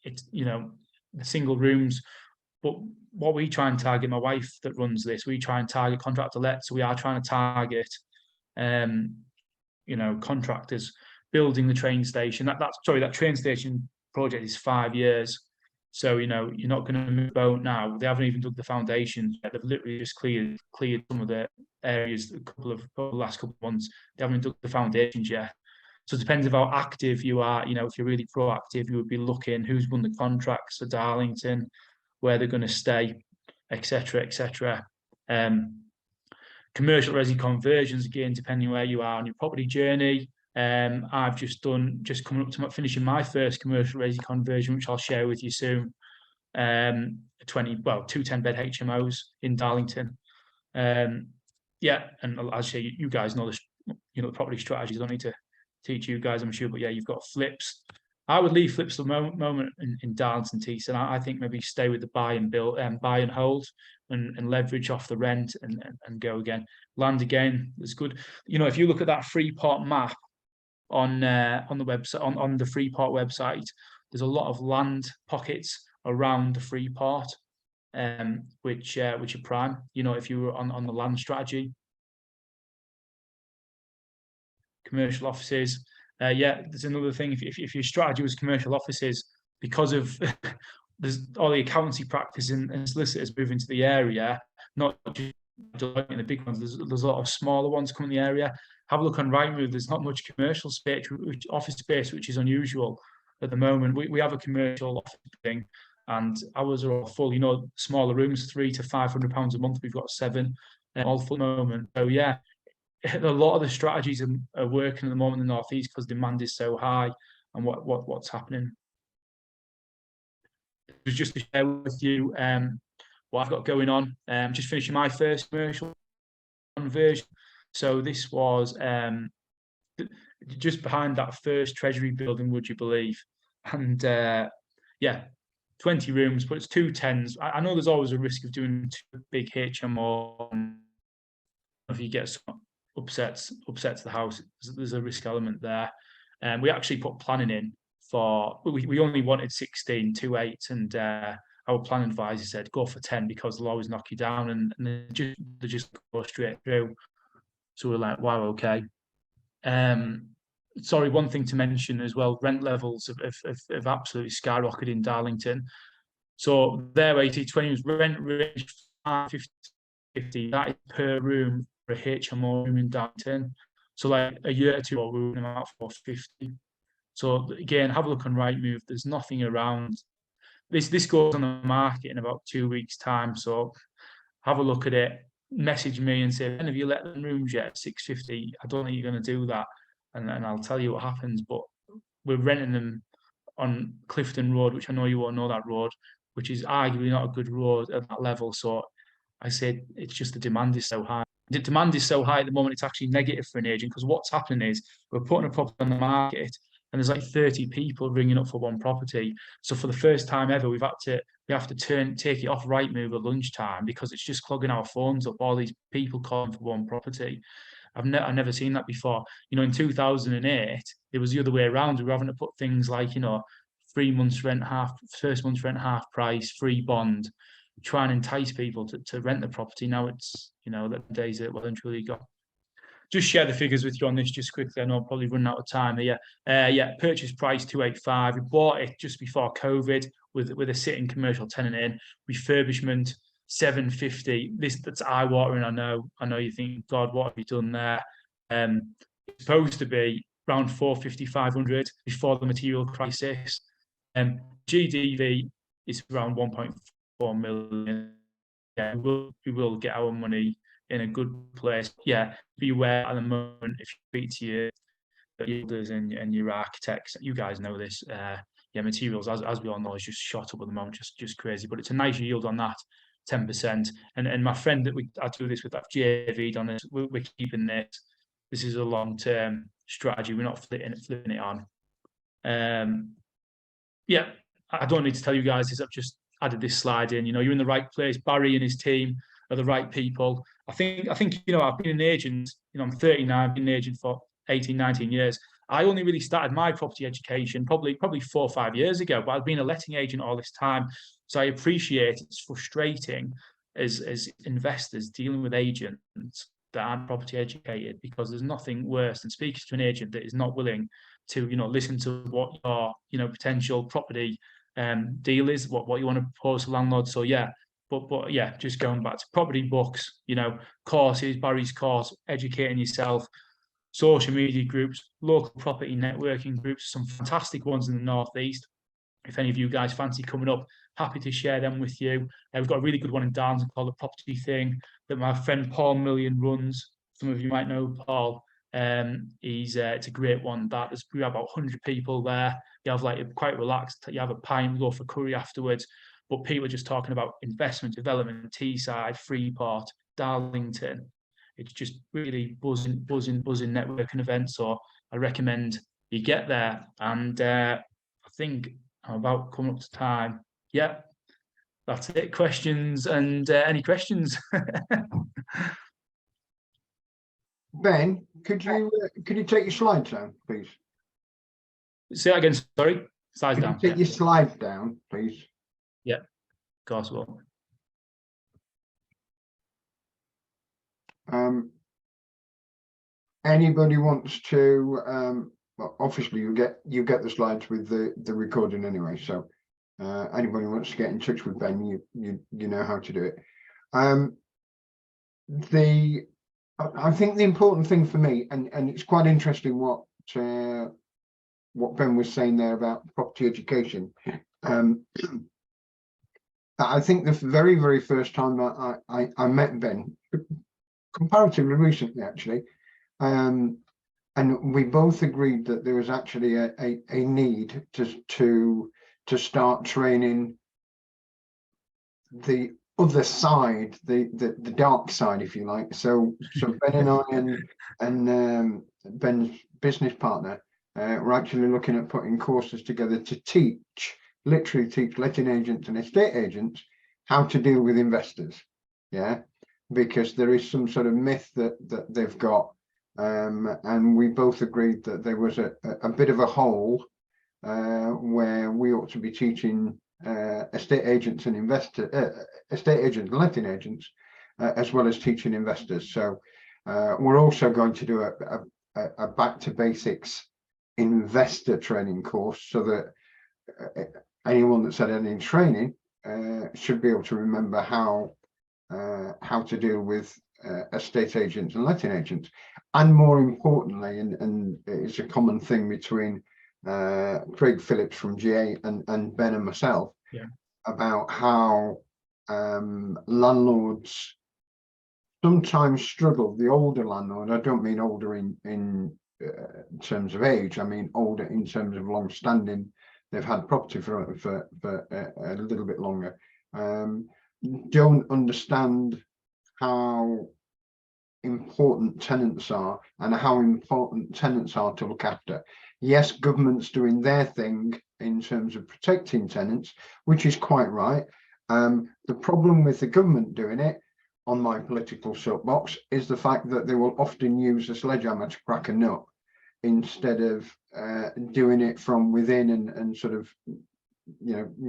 It's the single rooms, But what we try and target, my wife that runs this, we try and target contractor let. So we are trying to target, contractors building the train station. That train station project is 5 years. So, you're not going to move the boat now. They haven't even dug the foundations yet. They've literally just cleared some of the areas last couple of months. They haven't dug the foundations yet. So it depends of how active you are. If you're really proactive, you would be looking who's won the contracts for Darlington, where they're going to stay, etc., etc. Commercial resi conversions, again, depending where you are on your property journey. I've just coming up to finishing my first commercial resi conversion, which I'll share with you soon. 210-bed HMOs in Darlington. And as you guys know, the property strategies. I don't need to teach you guys, I'm sure, but yeah, you've got flips. I would leave flips for the moment in Darlington, Tees, and I think maybe stay with the buy and hold and leverage off the rent and go again. Land again is good. If you look at that Freeport map on the website, on the Freeport website, there's a lot of land pockets around the Freeport, which are prime. If you were on the land strategy, commercial offices. There's another thing. If your strategy was commercial offices, because of there's all the accountancy practice and solicitors moving to the area, not just the big ones. There's a lot of smaller ones coming in the area. Have a look on Rightmove. There's not much commercial space, office space, which is unusual at the moment. We have a commercial office thing, and ours are all full. Smaller rooms, £300 to £500 a month. We've got 7, all full at the moment. So yeah. A lot of the strategies are working at the moment in the Northeast because demand is so high, and what's happening. It was just to share with you what I've got going on. Just finishing my first commercial conversion. So this was just behind that first Treasury building, would you believe? And 20 rooms, but it's 2 10s. I know there's always a risk of doing too big HMO. If you get some upsets the house, there's a risk element there. And we actually put planning in for, we only wanted 16, 2 8, and our planning advisor said go for 10 because they'll always knock you down, and they just go straight through. So we're like, wow, okay. Sorry, one thing to mention as well, rent levels have absolutely skyrocketed in Darlington. So their 80/20 rent range 550, that is per room for a HMO room in Darlington. So like a year or two ago, we were running about 450. So again, have a look on Rightmove. There's nothing around. This goes on the market in about 2 weeks' time. So have a look at it. Message me and say, have you let them rooms yet at 650? I don't think you're going to do that, and I'll tell you what happens. But we're renting them on Clifton Road, which I know you won't know that road, which is arguably not a good road at that level. So I said, it's just the demand is so high. The demand is so high at the moment, it's actually negative for an agent, because what's happening is we're putting a property on the market and there's like 30 people ringing up for one property. So for the first time ever, we have to take it off Rightmove at lunchtime because it's just clogging our phones up, all these people calling for one property. I've never seen that before. In 2008, it was the other way around. We were having to put things like, 3 months rent first month's rent half price, free bond, try and entice people to rent the property. Now it's, the days that well and truly gone. Just share the figures with you on this just quickly. I know I'm probably running out of time here. Purchase price 285. We bought it just before COVID with a sitting commercial tenant in. Refurbishment 750. That's eye-watering. I know you think, God, what have you done there? It's supposed to be around 450, 500 before the material crisis. GDV is around 1.4 million. Yeah, we will get our money in a good place. Yeah, beware at the moment if you speak to your builders and your architects. You guys know this. Materials, as we all know, is just shot up at the moment, just crazy. But it's a nice yield on that, 10%. And my friend that I do this with, that JV'd on this, we're keeping this. This is a long-term strategy. We're not flipping it on. I don't need to tell you guys this. I've just added this slide in. You're in the right place. Barry and his team are the right people. I think I've been an agent. I'm 39. I've been an agent for 18, 19 years. I only really started my property education probably 4 or 5 years ago, but I've been a letting agent all this time. So I appreciate it's frustrating as investors dealing with agents that aren't property educated, because there's nothing worse than speaking to an agent that is not willing to, listen to what your, potential property deal is, what you want to propose to landlords. So yeah, but yeah, just going back to property books, courses, Barry's course, educating yourself, social media groups, local property networking groups, some fantastic ones in the Northeast. If any of you guys fancy coming up, happy to share them with you. We've got a really good one in Darlington called The Property Thing that my friend Paul Million runs. Some of you might know Paul. It's a great one. We have about 100 people there. You have quite relaxed. You have a pint, we go for curry afterwards. But people are just talking about investment, development, Teesside, Freeport, Darlington. It's just really buzzing networking event. So I recommend you get there. And I think I'm about coming up to time. Yeah, that's it. Questions and any questions? Ben, could you take your slides down, please? Say that again. Sorry. Slides down. Take your slides down, please. Yeah, of course. Well. Anybody wants to? Well, obviously you get the slides with the recording anyway. So anybody wants to get in touch with Ben, you know how to do it. I think the important thing for me, and it's quite interesting what Ben was saying there about property education. I think the very, very first time I met Ben, comparatively recently actually, and we both agreed that there was actually a need to start training the other side, the dark side, if you like. So Ben and I and Ben's business partner we're actually looking at putting courses together to literally teach letting agents and estate agents how to deal with investors. Yeah, because there is some sort of myth that they've got, and we both agreed that there was a bit of a hole where we ought to be teaching estate agents and estate agents and letting agents as well as teaching investors. So we're also going to do a back to basics investor training course, so that anyone that's had any training should be able to remember how to deal with estate agents and letting agents. And more importantly, and it's a common thing between Craig Phillips from GA and Ben and myself, yeah, about how landlords sometimes struggle. The older landlord, I don't mean older in terms of age, I mean older in terms of long standing. They've had property for a little bit longer, don't understand how important tenants are and how important tenants are to look after. Yes, government's doing their thing in terms of protecting tenants, which is quite right. The problem with the government doing it, on my political soapbox, is the fact that they will often use a sledgehammer to crack a nut instead of doing it from within and sort of,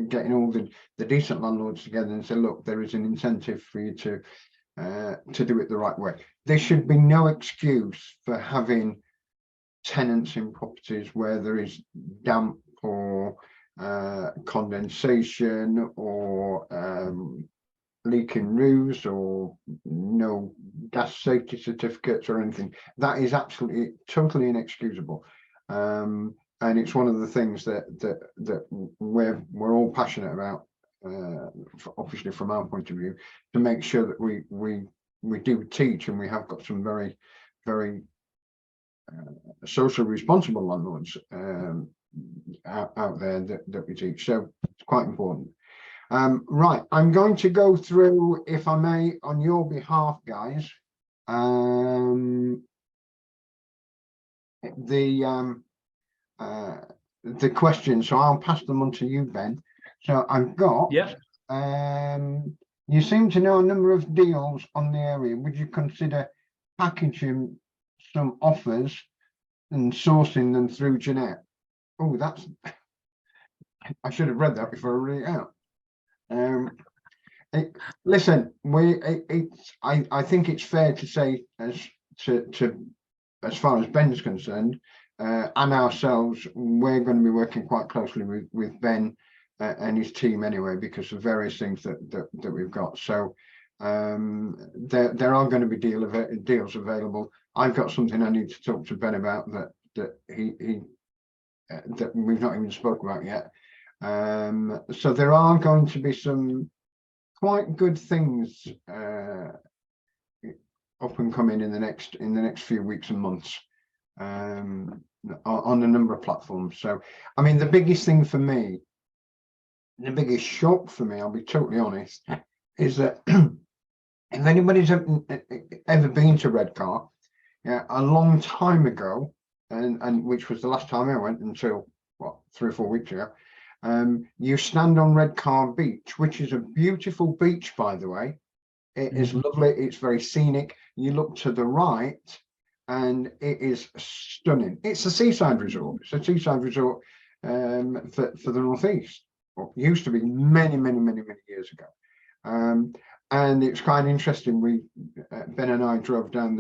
getting all the decent landlords together and say, look, there is an incentive for you to do it the right way. There should be no excuse for having tenants in properties where there is damp or condensation or leaking roofs or no gas safety certificates or anything. That is absolutely totally inexcusable. And it's one of the things that we're all passionate about, obviously from our point of view, to make sure that we do teach, and we have got some very, very socially responsible landlords out there that we teach. So it's quite important. Right, I'm going to go through, if I may, on your behalf, guys, the questions. So I'll pass them on to you, Ben. So I've got, you seem to know a number of deals on the area. Would you consider packaging some offers and sourcing them through Jeanette. Oh, I should have read that before I read it out. Listen, I think it's fair to say, as far as Ben's concerned, and ourselves, we're going to be working quite closely with Ben and his team anyway, because of various things that we've got. So there are going to be deals available. I've got something I need to talk to Ben about that we've not even spoke about yet. So there are going to be some quite good things up and coming in the next few weeks and months on a number of platforms. So I mean, the biggest thing for me, the biggest shock for me, I'll be totally honest, is that if anybody's ever been to Redcar, yeah, a long time ago, and which was the last time I went until what, 3 or 4 weeks ago, you stand on Redcar Beach, which is a beautiful beach, by the way. It is lovely. It's very scenic. You look to the right and it is stunning. It's a seaside resort. It's a seaside resort for the northeast. Well, it used to be many years ago. And it's quite interesting. Ben and I drove down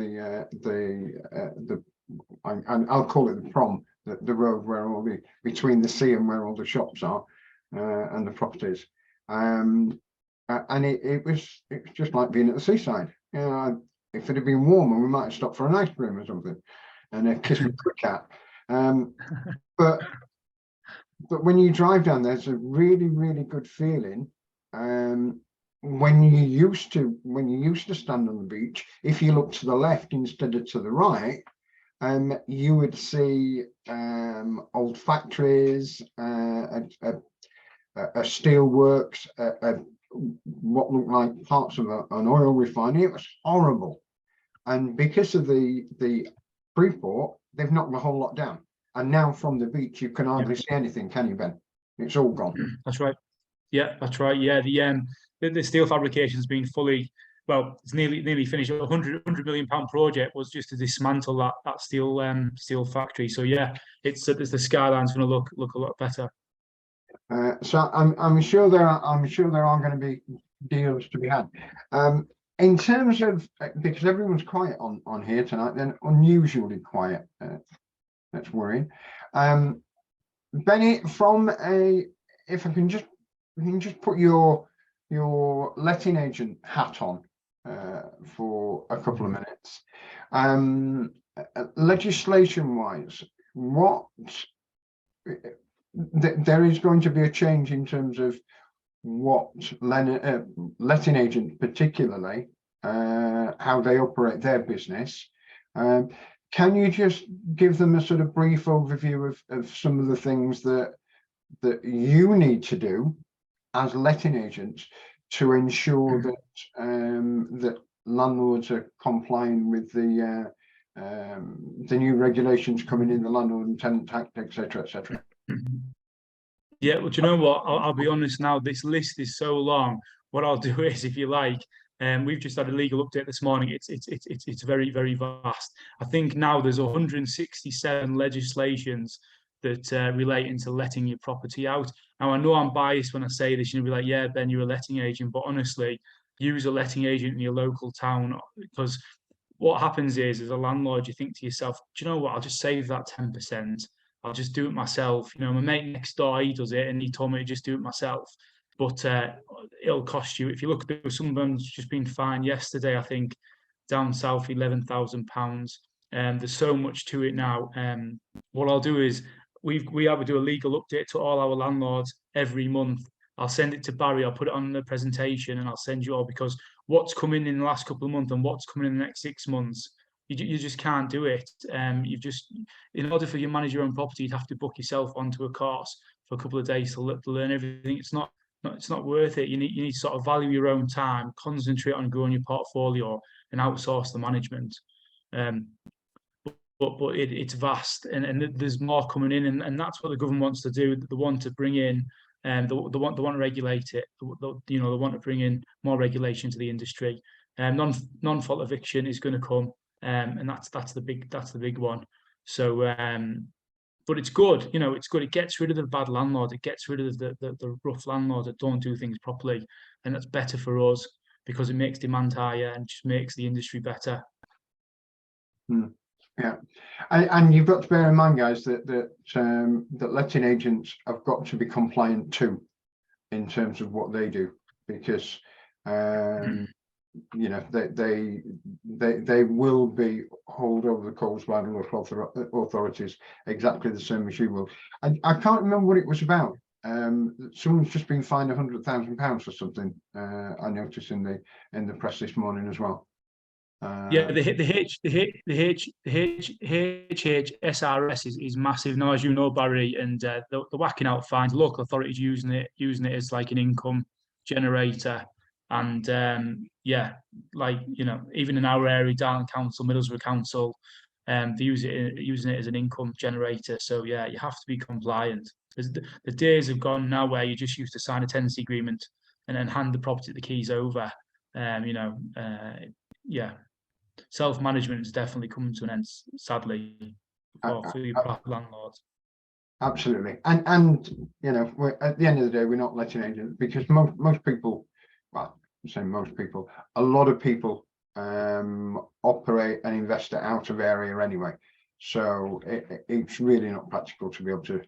I'll call it the prom, the road where between the sea and where all the shops are and the properties. And it was just like being at the seaside. You know, if it had been warmer, we might have stopped for an ice cream or something and a kiss with a cat. But when you drive down, there's a really good feeling. When you used to stand on the beach, if you look to the left instead of to the right, you would see old factories, a steelworks, what looked like parts of an oil refinery. It was horrible, and because of the Freeport, they've knocked the whole lot down. And now from the beach, you can hardly see anything, can you, Ben? It's all gone. That's right. Yeah, that's right. Yeah, the steel fabrication has been fully, well, it's nearly finished. A £100 million project was just to dismantle that steel factory. So yeah, the skyline's going to look a lot better. So I'm sure there are going to be deals to be had. In terms of, because everyone's quiet on here tonight, then unusually quiet. That's worrying. Benny, if I can just put your letting agent hat on for a couple of minutes. Legislation wise, there is going to be a change in terms of what letting agents, particularly how they operate their business. Can you just give them a sort of brief overview of some of the things that you need to do as letting agents to ensure that that landlords are complying with the new regulations coming in, the landlord and tenant act, etc., etc. Yeah, well, do you know what? I'll be honest now. This list is so long. What I'll do is, if you like, we've just had a legal update this morning. It's very vast. I think now there's 167 legislations that relate into letting your property out. Now, I know I'm biased when I say this. You'll be like, yeah, Ben, you're a letting agent, but honestly, use a letting agent in your local town, because what happens is, as a landlord, you think to yourself, do you know what? I'll just save that 10%. I'll just do it myself. You know, my mate next door, he does it, and he told me to just do it myself. But it'll cost you. If you look, there was someone's just been fined yesterday, I think, down south, £11,000. There's so much to it now. What I'll do is we do a legal update to all our landlords every month. I'll send it to Barry. I'll put it on the presentation, and I'll send you all, because what's coming in the last couple of months and what's coming in the next 6 months, you just can't do it. In order for you to manage your own property, you'd have to book yourself onto a course for a couple of days to learn everything. It's not worth it. You need to sort of value your own time, concentrate on growing your portfolio, and outsource the management. But it's vast, and there's more coming in, and that's what the government wants to do. They want to bring in, they want to regulate it. They want to bring in more regulation to the industry. Non-fault eviction is going to come, and that's the big one. So, but it's good, you know, it's good. It gets rid of the bad landlord. It gets rid of the rough landlords that don't do things properly, and that's better for us because it makes demand higher and just makes the industry better. Yeah, and you've got to bear in mind, guys, that letting agents have got to be compliant too, in terms of what they do, because you know, they will be hauled over the coals by the local authorities exactly the same as you will. I can't remember what it was about. Someone's just been fined £100,000 or something. I noticed in the press this morning as well. Yeah, the HHSRS is massive now, as you know, Barry, and they're whacking out fines. Local authorities using it as like an income generator, and yeah, like, you know, even in our area, Darling Council, Middlesbrough Council, they using it as an income generator. So yeah, you have to be compliant. The days have gone now where you just used to sign a tenancy agreement and then hand the property, the keys over. You know, yeah. Self-management is definitely coming to an end, sadly, for your private landlords. Absolutely, and you know, at the end of the day, we're not letting agents, because most people, well, I'm saying most people, a lot of people operate and invest it out of area anyway, so it's really not practical to be able to,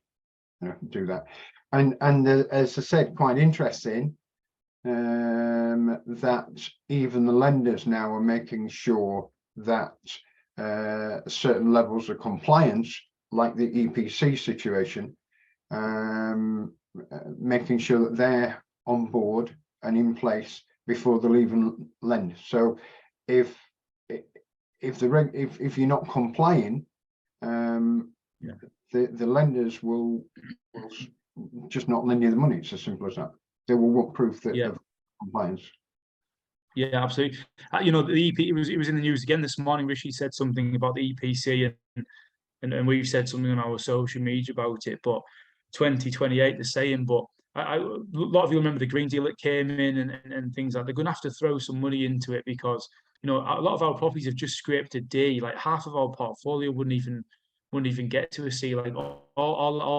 you know, do that. And as I said, quite interesting that even the lenders now are making sure that certain levels of compliance, like the EPC situation, making sure that they're on board and in place before they'll even lend. So if you're not complying, the lenders will just not lend you the money. It's as simple as that. They will want proof that of compliance. Yeah, absolutely. You know, the EP, it was in the news again this morning. Rishi said something about the EPC, and we've said something on our social media about it. But 2028, they're saying. But a lot of you remember the Green Deal that came in and things like that. They're going to have to throw some money into it, because, you know, a lot of our properties have just scraped a D. Like half of our portfolio wouldn't even get to a C. Like all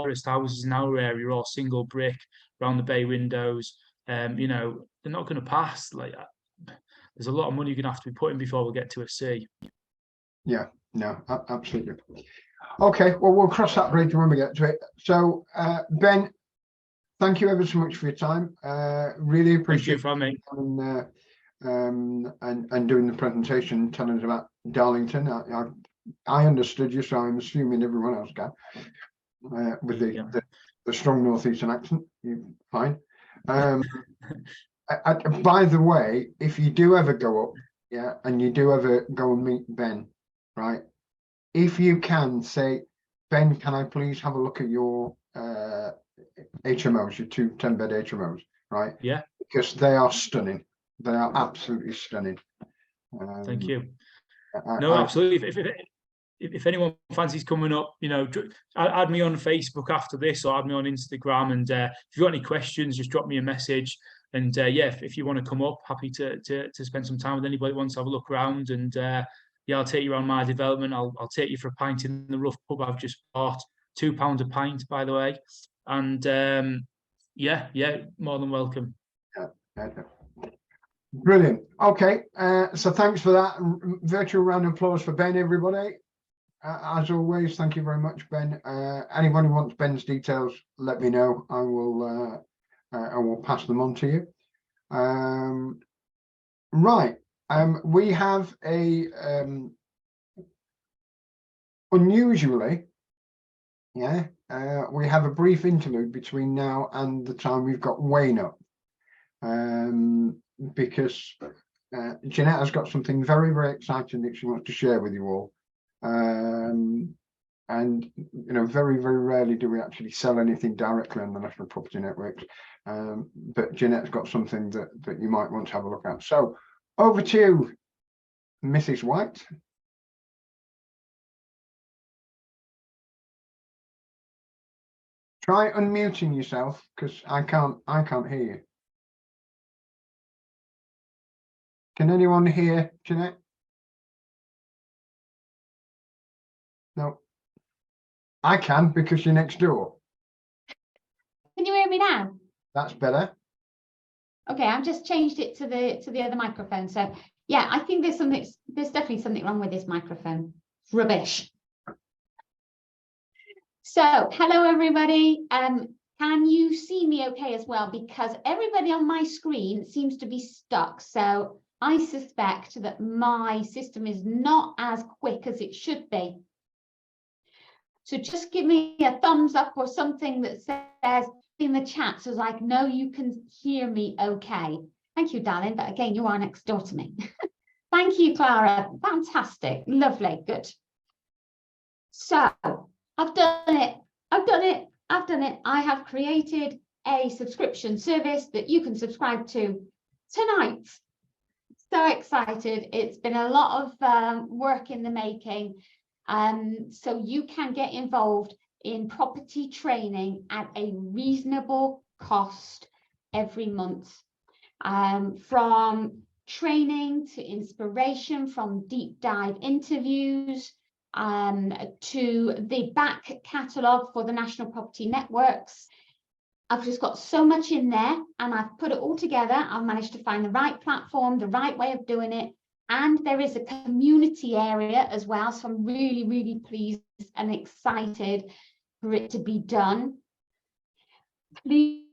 the houses in our area are all single brick, round the bay windows. You know, they're not going to pass. Like, there's a lot of money you're going to have to be putting before we get to a C. Yeah, no, absolutely. Okay, well, we'll cross that bridge when we get to it. So, Ben, thank you ever so much for your time. Really appreciate you and doing the presentation, telling us about Darlington. I understood you, so I'm assuming everyone else can. With the strong northeastern accent, you're fine. By the way, if you do ever go up, yeah, and you do ever go and meet Ben, right? If you can say, Ben, can I please have a look at your HMOs, your 2 10-bed HMOs, right? Yeah. Because they are stunning. They are absolutely stunning. Thank you. No, absolutely. If anyone fancies coming up, you know, add me on Facebook after this, or add me on Instagram. And if you've got any questions, just drop me a message. And yeah, if you want to come up, happy to spend some time with anybody that wants to have a look around. And yeah, I'll take you around my development. I'll take you for a pint in the rough pub I've just bought. £2 a pint, by the way. And yeah, more than welcome. Yeah. Brilliant. Okay, so thanks for that. Virtual round of applause for Ben, everybody. As always, thank you very much, Ben. Anyone who wants Ben's details, let me know. I will pass them on to you. Right. We have a unusually, yeah, we have a brief interlude between now and the time we've got Wayne up, because Jeanette has got something very, very exciting that she wants to share with you all. And you know, very, very rarely do we actually sell anything directly on the National Property Network. But Jeanette's got something that you might want to have a look at. So over to you, Mrs. White. Try unmuting yourself, because I can't hear you. Can anyone hear Jeanette? No. I can, because you're next door. Can you hear me now? That's better. Okay, I've just changed it to the other microphone. So yeah, I think there's definitely something wrong with this microphone. It's rubbish. So hello everybody. Can you see me okay as well? Because everybody on my screen seems to be stuck. So I suspect that my system is not as quick as it should be. So just give me a thumbs up or something that says in the chat so I know you can hear me okay. Thank you, darling. But again, you are next door to me. Thank you, Clara. Fantastic. Lovely. Good. So I've done it. I've done it. I've done it. I have created a subscription service that you can subscribe to tonight. So excited. It's been a lot of work in the making. So you can get involved in property training at a reasonable cost every month. From training to inspiration, from deep dive interviews, to the back catalogue for the National Property Networks. I've just got so much in there and I've put it all together. I've managed to find the right platform, the right way of doing it. And there is a community area as well. So I'm really, really pleased and excited for it to be done. Please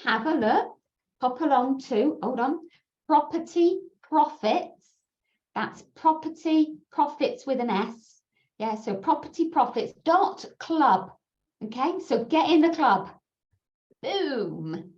have a look, pop along to, hold on, Property Profits. That's Property Profits with an S. Yeah, so propertyprofits.club. Okay, so get in the club. Boom.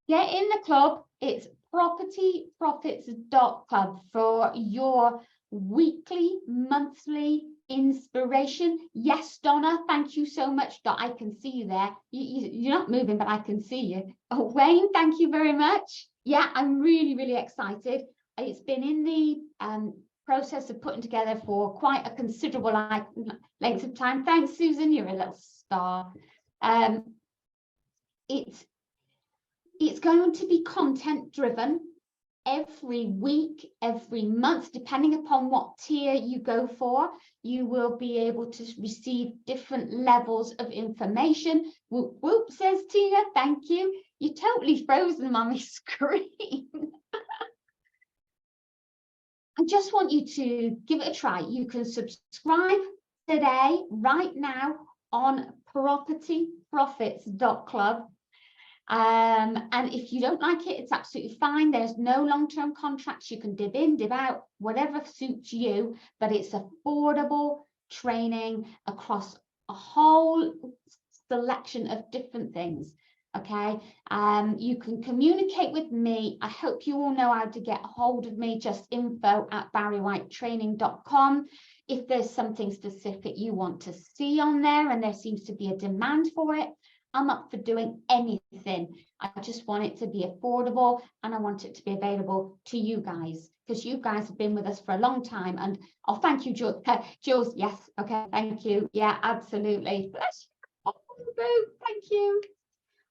Get in the club. It's propertyprofits.club for your weekly, monthly inspiration. Yes, Donna, thank you so much. I can see you there. You're not moving, but I can see you. Oh, Wayne, thank you very much. Yeah, I'm really, really excited. It's been in the process of putting together for quite a considerable length of time. Thanks, Susan. You're a little star. It's going to be content driven every week, every month, depending upon what tier you go for. You will be able to receive different levels of information. Whoop, whoop, says Tina. Thank you. You're totally frozen on my screen. I just want you to give it a try. You can subscribe today, right now, on propertyprofits.club. And if you don't like it, it's absolutely fine. There's no long-term contracts. You can dib in, dib out, whatever suits you, but it's affordable training across a whole selection of different things. Okay, you can communicate with me. I hope you all know how to get a hold of me. Just info@barrywhitetraining.com. If there's something specific you want to see on there and there seems to be a demand for it, I'm up for doing anything. I just want it to be affordable and I want it to be available to you guys, because you guys have been with us for a long time. And oh, thank you, Jules. Jules, yes, okay, thank you. Yeah, absolutely. Bless you. Oh, thank you.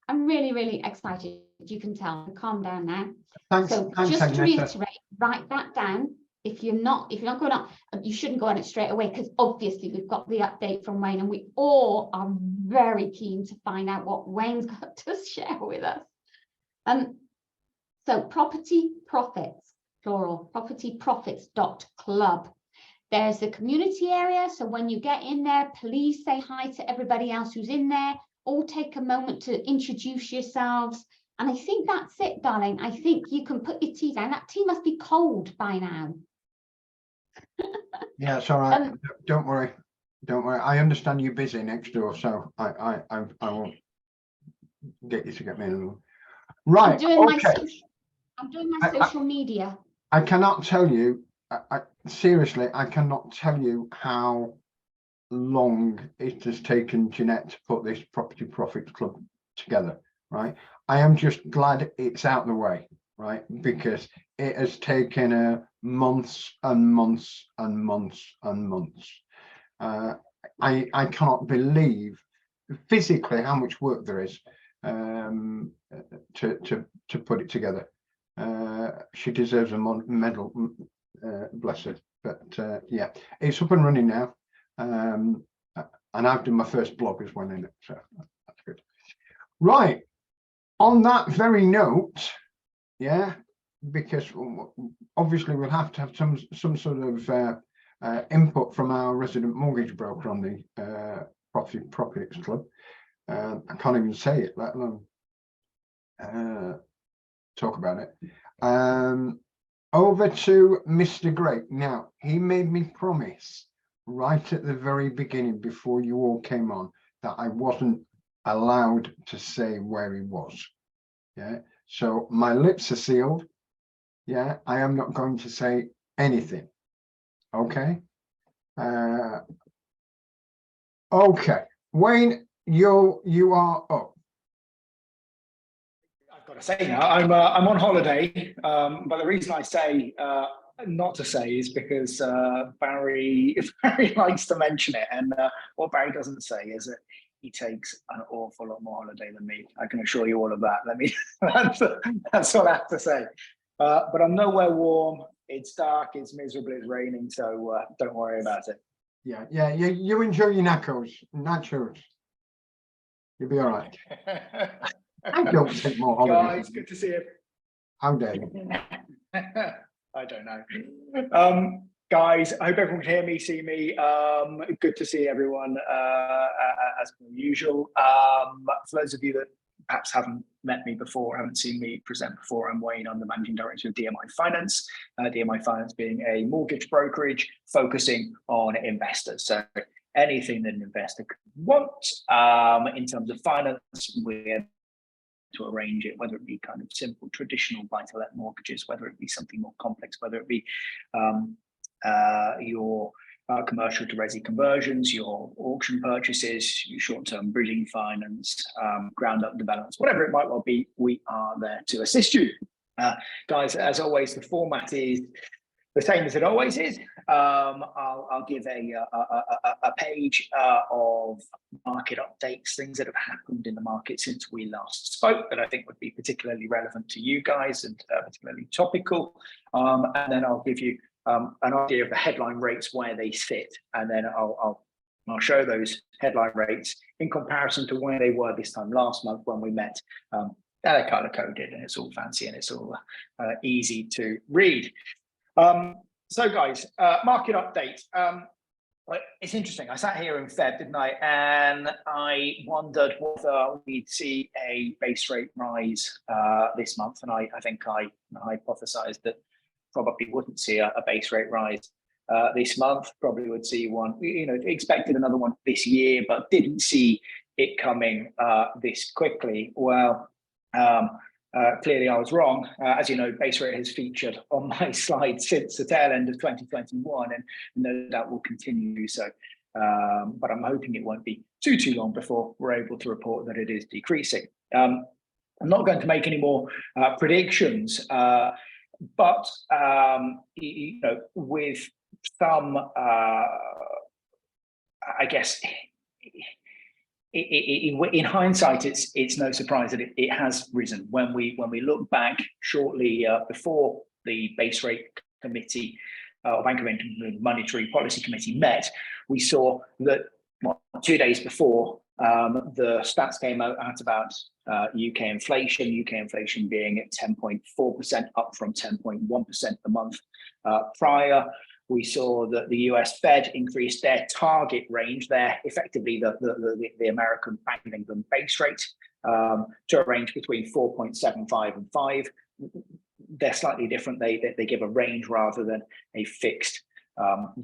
I'm really, really excited. You can tell. Calm down now. Thanks. So Thanks, just to Agneta. reiterate, write that down. If you're not going on, you shouldn't go on it straight away, because obviously we've got the update from Wayne and we all are very keen to find out what Wayne's got to share with us. So Property Profits, plural, propertyprofits.club. There's the community area. So when you get in there, please say hi to everybody else who's in there. All take a moment to introduce yourselves. And I think that's it, darling. I think you can put your tea down. That tea must be cold by now. Yeah, it's all right. Don't worry. Don't worry. I understand you're busy next door, so I won't get you to get me in. Right. I'm doing my social media. I cannot tell you. Seriously, I cannot tell you how long it has taken Jeanette to put this Property Profits Club together. Right. I am just glad it's out the way. Right, because it has taken her months and months and months and months. I cannot believe physically how much work there is to put it together. She deserves a medal, bless her. But yeah, it's up and running now. and I've done my first blog as well in it, so that's good. Right, on that very note, yeah, because obviously we'll have to have some sort of input from our resident mortgage broker on the Property Club. I can't even say it, let alone talk about it. Over to Mr. Great. Now, he made me promise right at the very beginning, before you all came on, that I wasn't allowed to say where he was. Yeah, so my lips are sealed. Yeah, I am not going to say anything. Okay. Okay, Wayne, you are up. I've got to say now, I'm on holiday, but the reason I say not to say is because Barry likes to mention it, and what Barry doesn't say is that he takes an awful lot more holiday than me. I can assure you all of that. That's all I have to say. But I'm nowhere warm. It's dark. It's miserable. It's raining. So don't worry about it. Yeah. You enjoy your nachos. You'll be all right. I don't take more holidays. Guys, good to see you. How dare you? I don't know. Guys, I hope everyone can hear me, see me. Good to see everyone as per usual. For those of you that perhaps haven't met me before, haven't seen me present before, I'm Wayne. I'm the Managing Director of DMI Finance. DMI Finance being a mortgage brokerage focusing on investors. So anything that an investor could want in terms of finance, we're to arrange it, whether it be kind of simple traditional buy-to-let mortgages, whether it be something more complex, whether it be your commercial to resi conversions, your auction purchases, your short-term bridging finance, ground-up developments, whatever it might well be, we are there to assist you. Guys, as always, the format is the same as it always is. I'll give a page of market updates, things that have happened in the market since we last spoke that I think would be particularly relevant to you guys and particularly topical. And then I'll give you an idea of the headline rates, where they sit, and then I'll show those headline rates in comparison to where they were this time last month when we met. They're color coded and it's all fancy and it's all easy to read. So guys, market update. Well, it's interesting. I sat here in Feb, didn't I? And I wondered whether we'd see a base rate rise this month. And I think I hypothesized that probably wouldn't see a base rate rise this month. Probably would see one, expected another one this year, but didn't see it coming this quickly. Well, clearly I was wrong. As you know, base rate has featured on my slide since the tail end of 2021, and no doubt will continue so. But I'm hoping it won't be too long before we're able to report that it is decreasing. I'm not going to make any more predictions, but with some, I guess. In hindsight, it's no surprise that it has risen. When we look back shortly before the base rate committee or Bank of England Monetary Policy Committee met, we saw that 2 days before the stats came out at about UK inflation being at 10.4%, up from 10.1% the month prior. We saw that the US Fed increased their target range, effectively the American Bank of England base rate, to a range between 4.75 and 5. They're slightly different. They give a range rather than a fixed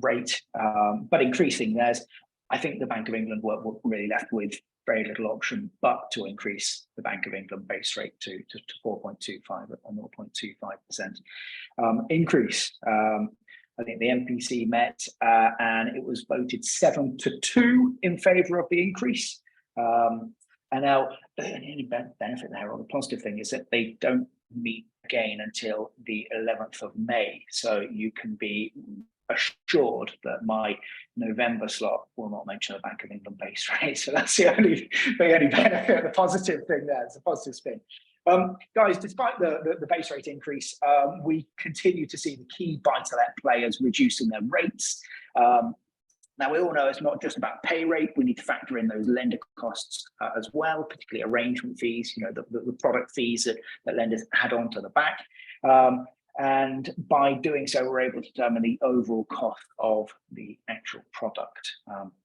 rate, but increasing theirs. I think the Bank of England were really left with very little option but to increase the Bank of England base rate to 4.25 or 0.25% increase. I think the MPC met and it was voted 7-2 in favour of the increase. And now the only benefit there, or the positive thing, is that they don't meet again until the 11th of May. So you can be assured that my November slot will not mention the Bank of England base rate. So that's the only benefit, the positive thing there. It's a positive spin. Guys, despite the base rate increase, we continue to see the key buy-to-let players reducing their rates. Now, we all know it's not just about pay rate. We need to factor in those lender costs as well, particularly arrangement fees, the product fees that lenders add on to the back. And by doing so, we're able to determine the overall cost of the actual product.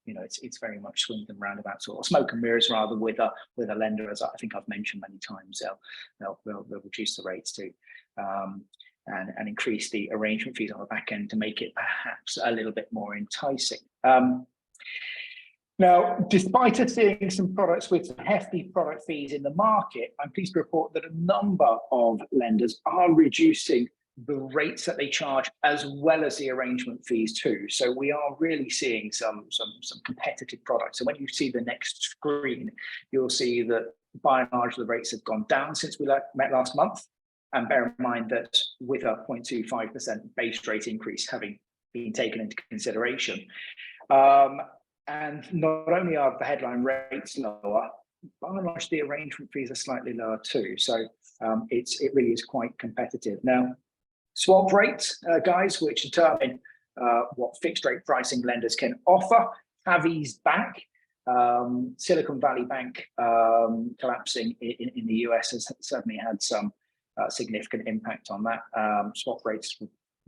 It's very much swings and roundabouts, or smoke and mirrors rather, with a lender, as I think I've mentioned many times. They'll reduce the rates too. And increase the arrangement fees on the back end to make it perhaps a little bit more enticing. Now, despite us seeing some products with some hefty product fees in the market, I'm pleased to report that a number of lenders are reducing the rates that they charge as well as the arrangement fees too. So we are really seeing some competitive products. So when you see the next screen, you'll see that by and large the rates have gone down since we met last month. And bear in mind that with a 0.25% base rate increase having been taken into consideration, and not only are the headline rates lower, by and large the arrangement fees are slightly lower too. So it really is quite competitive. Now, swap rates, guys, which determine what fixed rate pricing lenders can offer, have eased back. Silicon Valley Bank collapsing in the US has certainly had some significant impact on that. Swap rates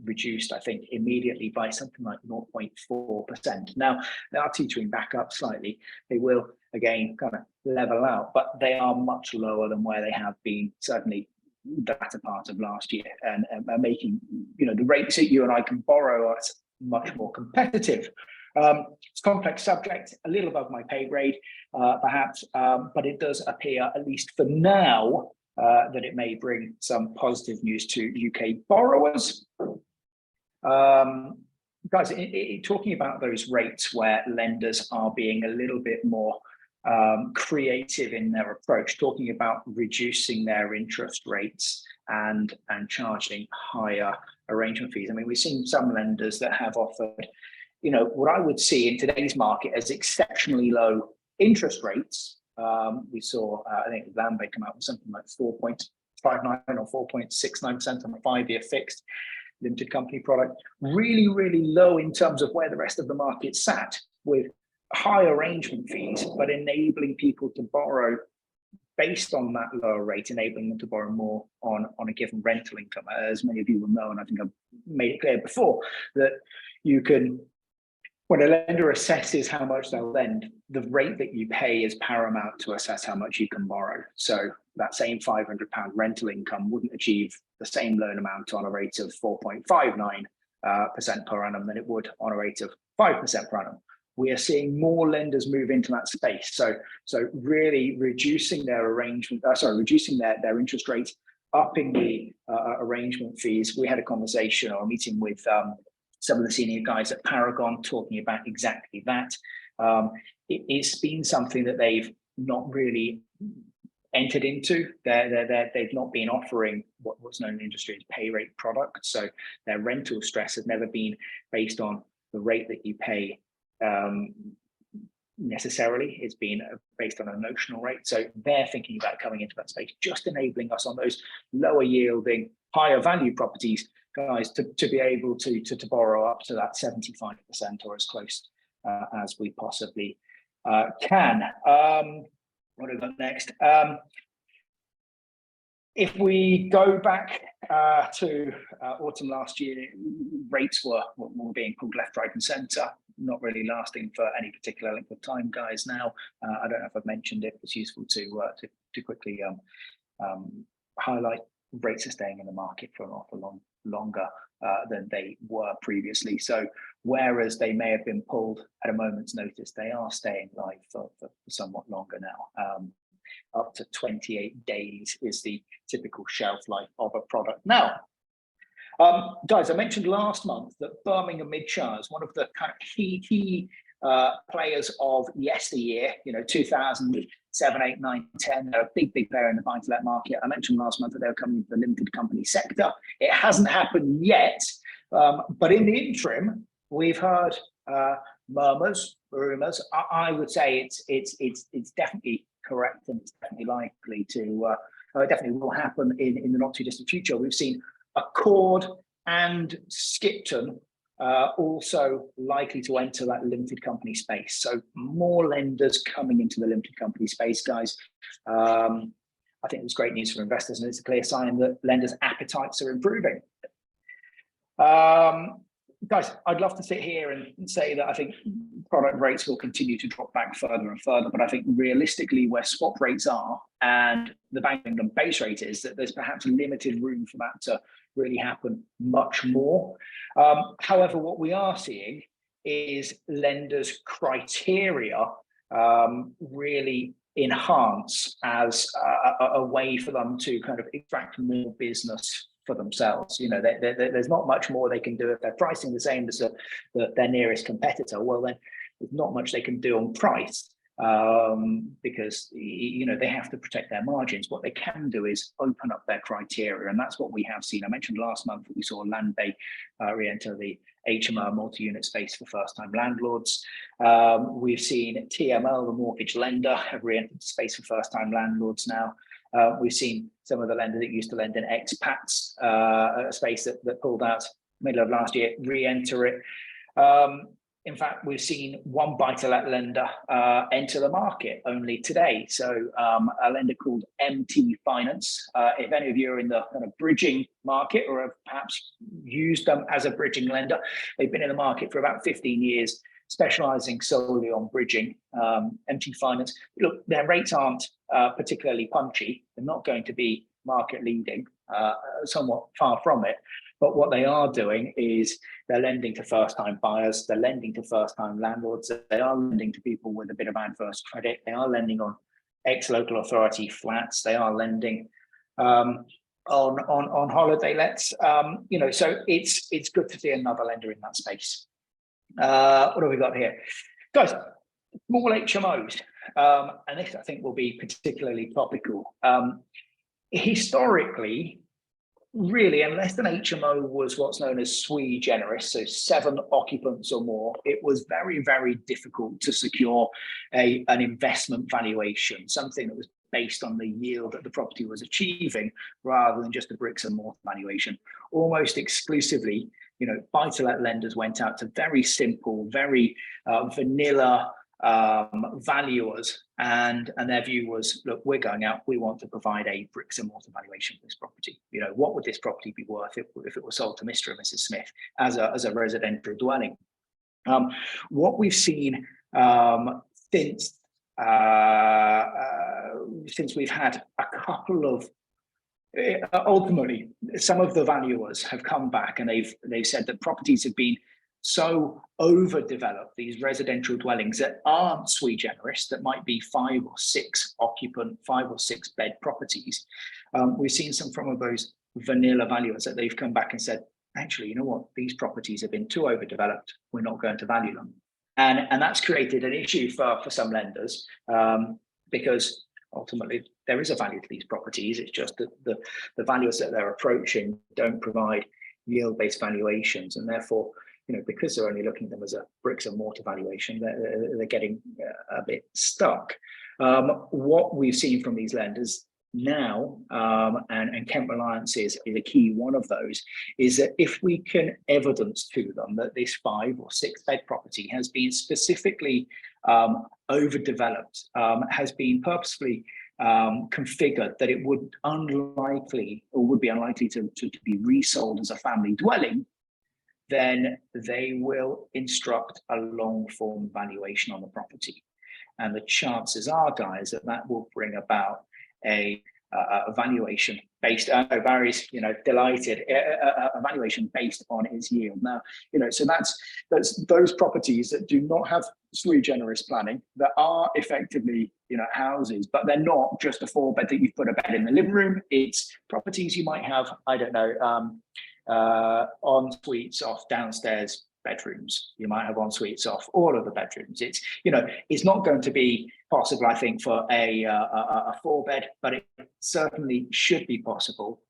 reduced, I think, immediately by something like 0.4%. Now, they are teetering back up slightly. They will, again, kind of level out, but they are much lower than where they have been, certainly the latter part of last year, and making, the rates that you and I can borrow are much more competitive. It's a complex subject, a little above my pay grade, perhaps, but it does appear, at least for now, that it may bring some positive news to UK borrowers. Guys, talking about those rates where lenders are being a little bit more creative in their approach, talking about reducing their interest rates and charging higher arrangement fees. I mean, we've seen some lenders that have offered, what I would see in today's market as exceptionally low interest rates. We saw, I think, Landbank come out with something like 4.59 or 4.69% on a 5-year fixed limited company product. Really, really low in terms of where the rest of the market sat, with high arrangement fees, but enabling people to borrow based on that lower rate, enabling them to borrow more on a given rental income. As many of you will know, and I think I've made it clear before, that you can, when a lender assesses how much they'll lend, the rate that you pay is paramount to assess how much you can borrow. So that same £500 rental income wouldn't achieve the same loan amount on a rate of 4.59% per annum than it would on a rate of 5% per annum. We are seeing more lenders move into that space. So really reducing their reducing their interest rate, upping the arrangement fees. We had a conversation or a meeting with some of the senior guys at Paragon talking about exactly that. It's been something that they've not really entered into. They've not been offering what's known in the industry as pay rate products. So their rental stress has never been based on the rate that you pay necessarily. It's been based on a notional rate. So they're thinking about coming into that space, just enabling us on those lower yielding, higher value properties, guys, to be able to borrow up to that 75% or as close as we possibly can. What have we got next? If we go back to autumn last year, rates were being pulled left, right, and centre, not really lasting for any particular length of time, guys. Now, I don't know if I've mentioned it, it's useful to quickly highlight rates are staying in the market for an awful lot longer than they were previously. So whereas they may have been pulled at a moment's notice, they are staying live for somewhat longer now. Up to 28 days is the typical shelf life of a product. Now, guys, I mentioned last month that Birmingham Midshire is one of the kind of key players of yesteryear, 2007, 8, 9, 10. They're a big player in the buy-to-let market. I mentioned last month that they were coming into the limited company sector. It hasn't happened yet, but in the interim, we've heard murmurs, rumors. I would say it's definitely correct, and it's definitely likely to definitely will happen in the not too distant future. We've seen Accord and Skipton also likely to enter that limited company space. So more lenders coming into the limited company space, guys. I think it's great news for investors, and it's a clear sign that lenders' appetites are improving. Guys, I'd love to sit here and say that I think product rates will continue to drop back further and further, but I think realistically where swap rates are and the Bank of England base rate is, that there's perhaps limited room for that to really happen much more. However, what we are seeing is lenders' criteria really enhance as a way for them to kind of extract more business for themselves. You know, there's not much more they can do if they're pricing the same as their nearest competitor. Well, then there's not much they can do on price, because you know they have to protect their margins. What they can do is open up their criteria, and that's what we have seen. I mentioned last month that we saw Landbay re-enter the HMO multi-unit space for first-time landlords. We've seen TML, the mortgage lender, have re-entered the space for first-time landlords now. We've seen some of the lenders that used to lend in expats, a space that pulled out middle of last year, re-enter it. In fact, we've seen one buy-to-let lender enter the market only today. So a lender called MT Finance. If any of you are in the kind of bridging market or have perhaps used them as a bridging lender, they've been in the market for about 15 years, specializing solely on bridging. MT Finance, look, their rates aren't particularly punchy. They're not going to be market leading, somewhat far from it. But what they are doing is they're lending to first-time buyers, they're lending to first-time landlords, they are lending to people with a bit of adverse credit, they are lending on ex-local authority flats, they are lending on holiday lets. You know, so it's good to see another lender in that space. What have we got here? Guys, small HMOs, and this I think will be particularly topical. Historically, really, unless an HMO was what's known as sui generis, so 7 occupants or more, it was very, very difficult to secure an investment valuation, something that was based on the yield that the property was achieving rather than just a bricks and mortar valuation. Almost exclusively, you know, buy-to-let lenders went out to very simple, very vanilla valuers, and their view was, look, we're going out, we want to provide a bricks and mortar valuation for this property. You know, what would this property be worth if it was sold to Mr. and Mrs. Smith as a residential dwelling? What we've seen since we've had a couple of ultimately, some of the valuers have come back and they've said that properties have been so overdeveloped, these residential dwellings that aren't sui generis, that might be 5 or 6 occupant, 5 or 6 bed properties. We've seen some from those vanilla valuers that they've come back and said, actually, you know what, these properties have been too overdeveloped, we're not going to value them. And that's created an issue for some lenders, because ultimately there is a value to these properties. It's just that the valuers that they're approaching don't provide yield-based valuations, and therefore, you know, because they're only looking at them as a bricks and mortar valuation, they're getting a bit stuck. What we've seen from these lenders now, and Kent Reliance is a key one of those, is that if we can evidence to them that this 5 or 6 bed property has been specifically overdeveloped, has been purposefully configured that it would be unlikely to be resold as a family dwelling, then they will instruct a long form valuation on the property. And the chances are, guys, that will bring about a valuation based, I know Barry's, you know, delighted, a valuation based on its yield. Now, you know, so that's those properties that do not have sui generis planning, that are effectively, you know, houses, but they're not just a 4-bed that you've put a bed in the living room. It's properties you might have, I don't know, en suites off downstairs bedrooms. You might have en suites off all of the bedrooms. It's, you know, it's not going to be possible, I think, for a 4-bed, but it certainly should be possible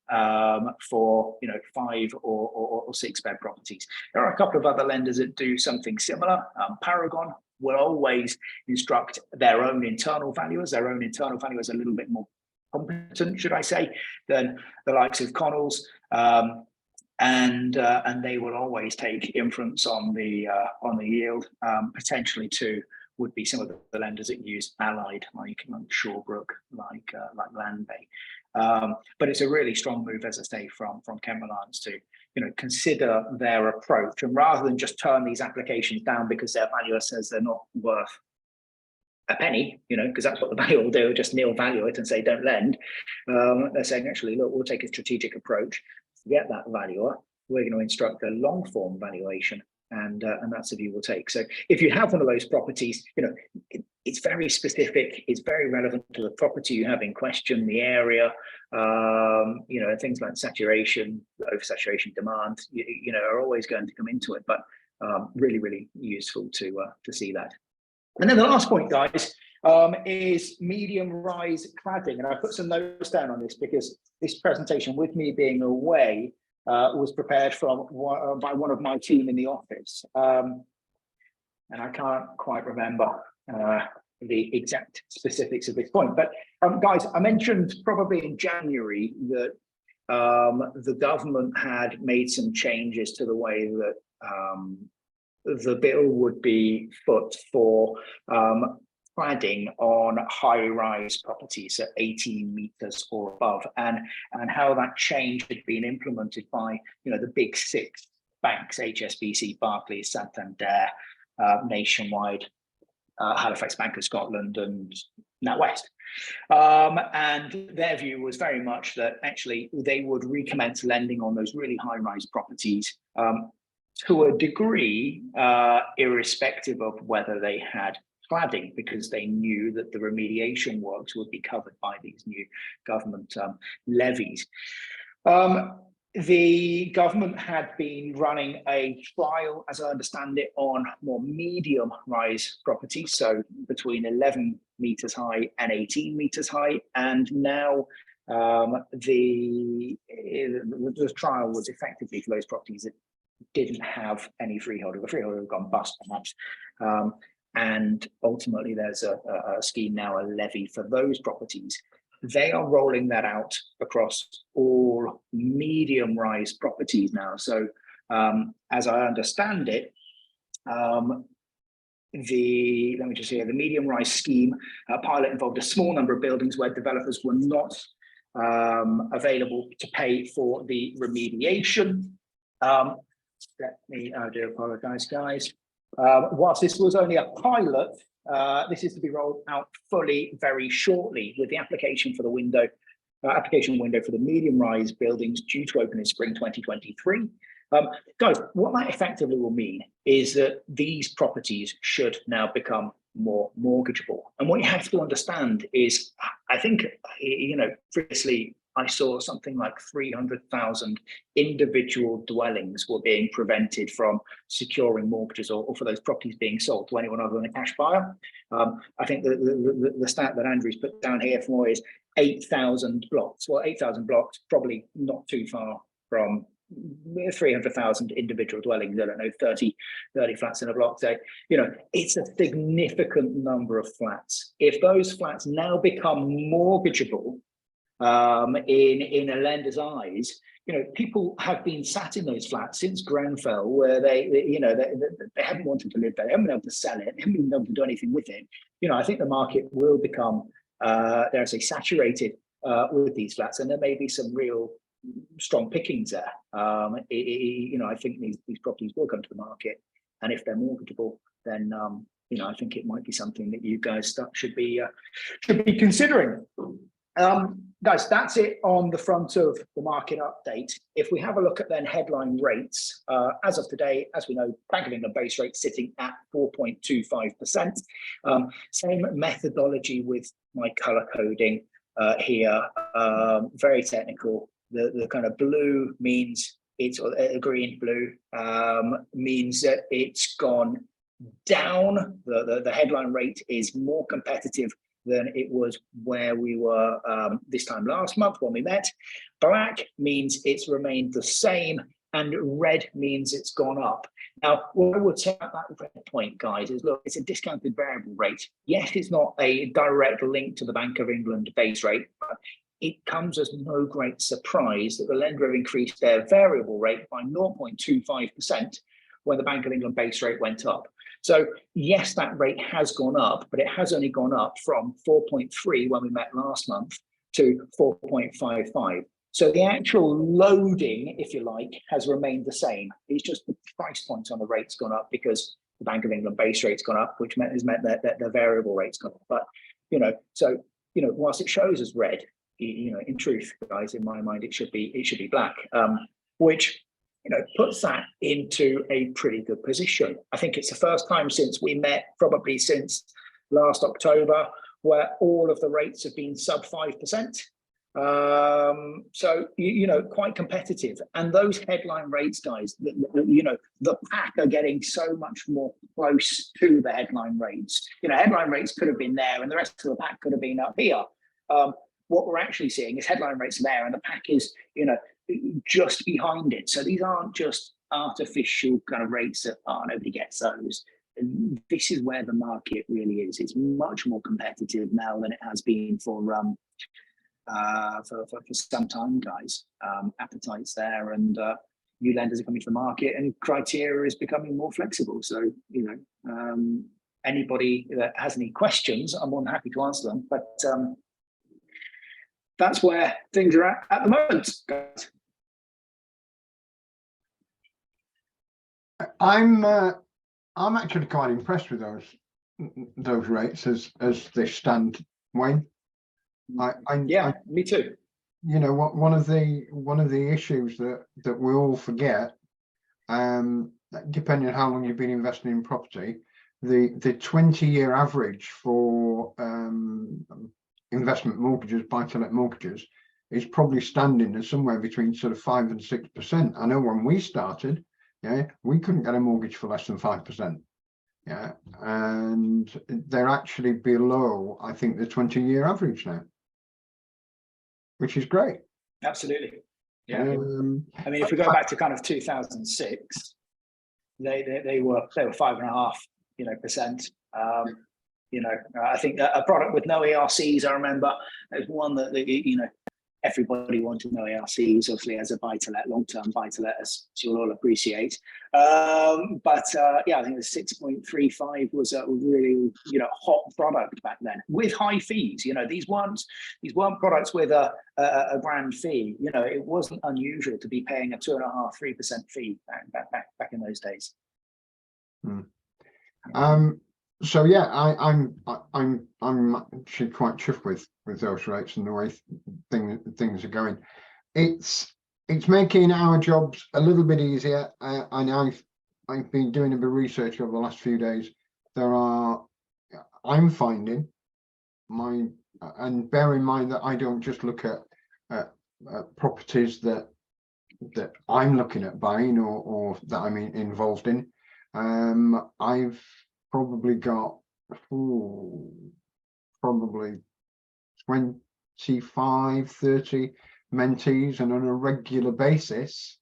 for, you know, 5 or 6-bed properties. There are a couple of other lenders that do something similar. Paragon will always instruct their own internal valuers. Their own internal valuers are a little bit more competent, should I say, than the likes of Connell's. and they will always take inference on the yield. Potentially too would be some of the lenders that use allied, like Shawbrook, like Landbay. But it's a really strong move, as I say, from Kent Reliance to consider their approach, and rather than just turn these applications down because their valuer says they're not worth a penny, because that's what the valuer will do, just nil value it and say don't lend. They're saying, actually, look, we'll take a strategic approach, forget that valuer, we're going to instruct a long form valuation, and that's the view we'll take. So if you have one of those properties, it's very specific, it's very relevant to the property you have in question, the area, things like saturation, oversaturation, demand, are always going to come into it, but really, really useful to see that. And then the last point, guys, is medium rise cladding. And I put some notes down on this because this presentation, with me being away, was prepared by one of my team in the office. And I can't quite remember the exact specifics of this point. But guys, I mentioned probably in January that the government had made some changes to the way that the bill would be put for cladding on high-rise properties at 18 meters or above, and how that change had been implemented by the big six banks: HSBC, Barclays, Santander, Nationwide, Halifax Bank of Scotland, and NatWest. And their view was very much that actually they would recommence lending on those really high-rise properties to a degree, irrespective of whether they had cladding, because they knew that the remediation works would be covered by these new government levies. The government had been running a trial, as I understand it, on more medium rise properties, so between 11 meters high and 18 meters high, and now the trial was effectively for those properties that didn't have any freeholder. The freeholder had gone bust, perhaps. And ultimately, there's a scheme now, a levy for those properties. They are rolling that out across all medium rise properties now. So as I understand it, let me just say, the medium rise scheme pilot involved a small number of buildings where developers were not available to pay for the remediation. I do apologize, guys. Whilst this was only a pilot, this is to be rolled out fully very shortly, with the application for the application window for the medium rise buildings due to open in spring 2023. Guys, what that effectively will mean is that these properties should now become more mortgageable. And what you have to understand is, I think, previously I saw something like 300,000 individual dwellings were being prevented from securing mortgages or for those properties being sold to anyone other than a cash buyer. I think the stat that Andrew's put down here for is 8,000 blocks. Well, 8,000 blocks, probably not too far from 300,000 individual dwellings. I don't know, 30 flats in a block. So, it's a significant number of flats. If those flats now become mortgageable, in a lender's eyes, people have been sat in those flats since Grenfell, where they haven't wanted to live there, they haven't been able to sell it, they haven't been able to do anything with it. I think the market will become, dare I say, saturated with these flats, and there may be some real strong pickings there. I think these properties will come to the market, and if they're mortgageable, then I think it might be something that you guys should be considering. Guys, that's it on the front of the market update. If we have a look at then headline rates, as of today, as we know, Bank of England base rate sitting at 4.25%. Same methodology with my color coding here, very technical. The kind of blue means it's green, blue means that it's gone down. The headline rate is more competitive than it was where we were this time last month when we met. Black means it's remained the same, and red means it's gone up. Now, what I would say at that red point, guys, is look, it's a discounted variable rate. Yes, it's not a direct link to the Bank of England base rate, but it comes as no great surprise that the lender have increased their variable rate by 0.25% when the Bank of England base rate went up. So yes, that rate has gone up, but it has only gone up from 4.3 when we met last month to 4.55. So the actual loading, if you like, has remained the same. It's just the price point on the rate's gone up because the Bank of England base rate's gone up, which has meant that the variable rate's gone up. But, so, whilst it shows as red, in truth, guys, in my mind, it should be black, which, puts that into a pretty good position. I think it's the first time since we met, probably since last October, where all of the rates have been sub 5%. So, quite competitive. And those headline rates, guys, the pack are getting so much more close to the headline rates. Headline rates could have been there and the rest of the pack could have been up here. What we're actually seeing is headline rates are there and the pack is, just behind it. So these aren't just artificial kind of rates that nobody gets those. And this is where the market really is. It's much more competitive now than it has been for some time, guys. Appetite's there, and new lenders are coming to the market, and criteria is becoming more flexible. So anybody that has any questions, I'm more than happy to answer them. But that's where things are at the moment, guys. I'm actually quite impressed with those rates as they stand, Wayne. Me too. One of the issues that we all forget, depending on how long you've been investing in property, the 20-year average for investment mortgages, buy-to-let mortgages, is probably standing at somewhere between sort of 5 and 6%. I know when we started, we couldn't get a mortgage for less than 5%. And they're actually below, I think, the 20-year average now, which is great. Absolutely. Yeah. I mean, if we go back to kind of 2006, they were 5.5%. I think a product with no ERCs, I remember, there's one that everybody wanted no ERCs, obviously, as a buy-to-let, long-term buy-to-let, as you'll all appreciate. I think the 6.35 was a really, hot product back then with high fees. These weren't products with a grand fee. It wasn't unusual to be paying a 2.5–3% fee back in those days. So yeah, I'm actually quite chuffed with those rates and the way things are going. It's making our jobs a little bit easier. And I've been doing a bit of research over the last few days. I'm finding and bear in mind that I don't just look at properties that I'm looking at buying or that I'm involved in. I've probably got probably 25–30 mentees, and on a regular basis,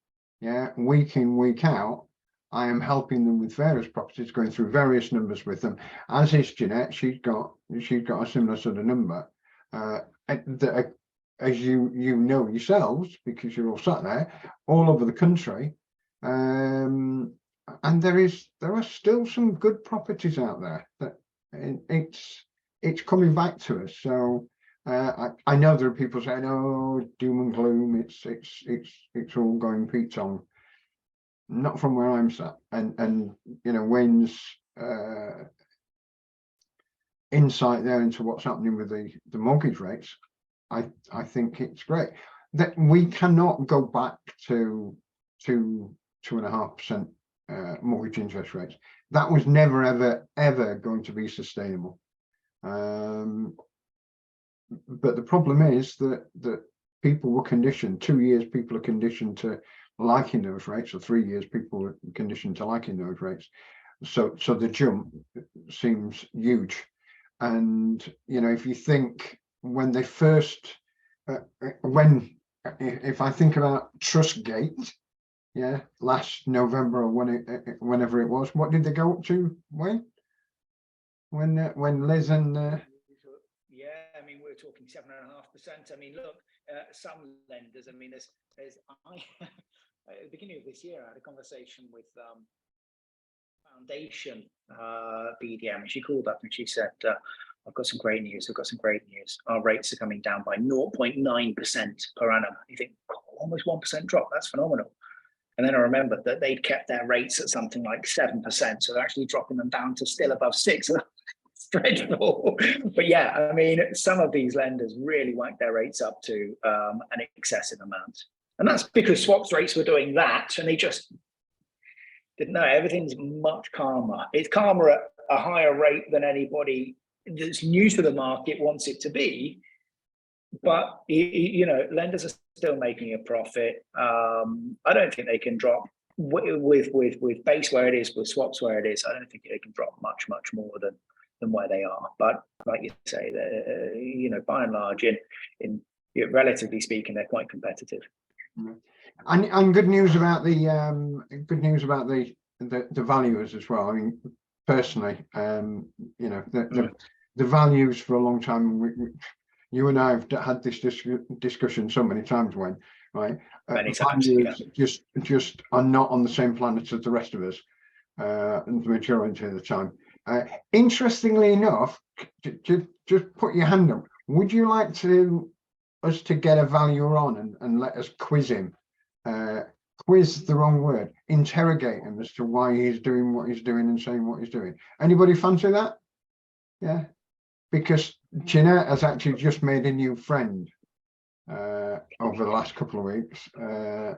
week in, week out, I am helping them with various properties, going through various numbers with them, as is Jeanette. She's got a similar sort of number that, as you know yourselves, because you're all sat there all over the country. And there are still some good properties out there that it's coming back to us. So I know there are people saying, "Oh, doom and gloom. It's all going Pete's on." Not from where I'm sat. And Wayne's insight there into what's happening with the mortgage rates, I think it's great that we cannot go back to 2.5%. Mortgage interest rates. That was never ever going to be sustainable. But the problem is that people were conditioned. 2 years people are conditioned to liking those rates, or 3 years people were conditioned to liking those rates. So the jump seems huge. And if you think when they first if I think about Trustgate, last November or whenever it was, what did they go up to, Wayne? When Liz and I mean, we're talking 7.5%. I mean, look, some lenders, I mean, at the beginning of this year, I had a conversation with Foundation BDM. She called up and she said, I've got some great news. I've got some great news. Our rates are coming down by 0.9% per annum. You think, almost 1% drop. That's phenomenal. And then I remembered that they'd kept their rates at something like 7%. So they're actually dropping them down to still above 6%. It's dreadful. But yeah, I mean, some of these lenders really whack their rates up to an excessive amount. And that's because swaps rates were doing that and they just didn't know. Everything's much calmer. It's calmer at a higher rate than anybody that's new to the market wants it to be. But, you know, lenders are still making a profit. I don't think they can drop with base where it is, with swaps where it is. I don't think they can drop much more than where they are. But like you say, you know, by and large, in relatively speaking, they're quite competitive. And good news about the valuers as well. I mean, personally, you know, the values for a long time. You and I have had this discussion so many times, Wayne, right? Many times, yeah. just are not on the same planet as the rest of us, the majority of the time. Interestingly enough, just put your hand up. Would you like us to get a valuer on and let us quiz him? Quiz the wrong word. Interrogate him as to why he's doing what he's doing and saying what he's doing. Anybody fancy that? Yeah. Because Jeanette has actually just made a new friend over the last couple of weeks.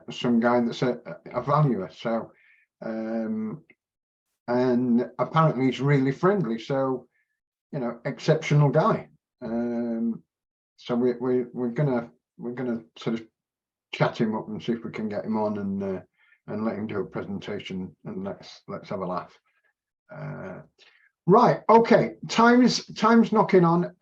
Some guy that's a valuer. So, and apparently he's really friendly. So, you know, exceptional guy. So we're gonna sort of chat him up and see if we can get him on and let him do a presentation and let's have a laugh. Right, okay, time's knocking on.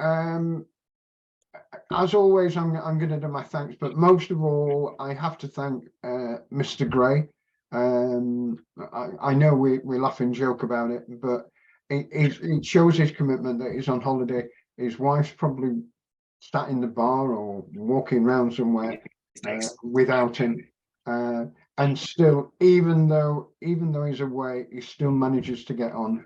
As always, I'm going to do my thanks, but most of all, I have to thank Mr. Gray. I know we laugh and joke about it, but it shows his commitment that he's on holiday. His wife's probably sat in the bar or walking around somewhere without him. And still, even though he's away, he still manages to get on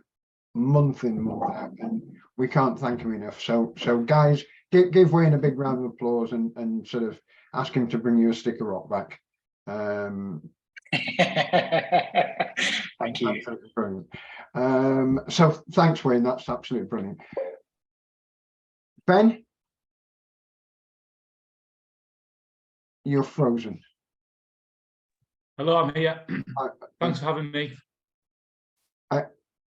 month in, month out, and we can't thank him enough. So guys, give Wayne a big round of applause and sort of ask him to bring you a stick of rock back. Thank you. Brilliant. So thanks, Wayne. That's absolutely brilliant. Ben, you're frozen. Hello, I'm here. Thanks for having me.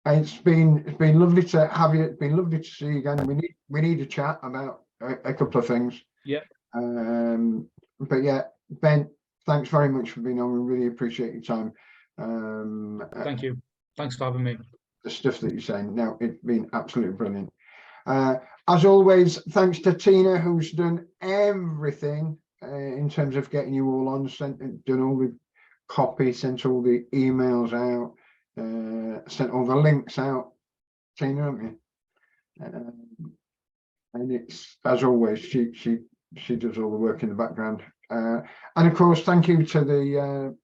It's been lovely to have you. It's been lovely to see you again. We need a chat about a couple of things. Yeah. But yeah, Ben, thanks very much for being on. We really appreciate your time. Thank you. Thanks for having me. The stuff that you're saying. No, it's been absolutely brilliant. As always, thanks to Tina, who's done everything in terms of getting you all on, done all the copy, sent all the emails out. Sent all the links out, Tina, haven't you? And it's, as always, she does all the work in the background. And of course, thank you to the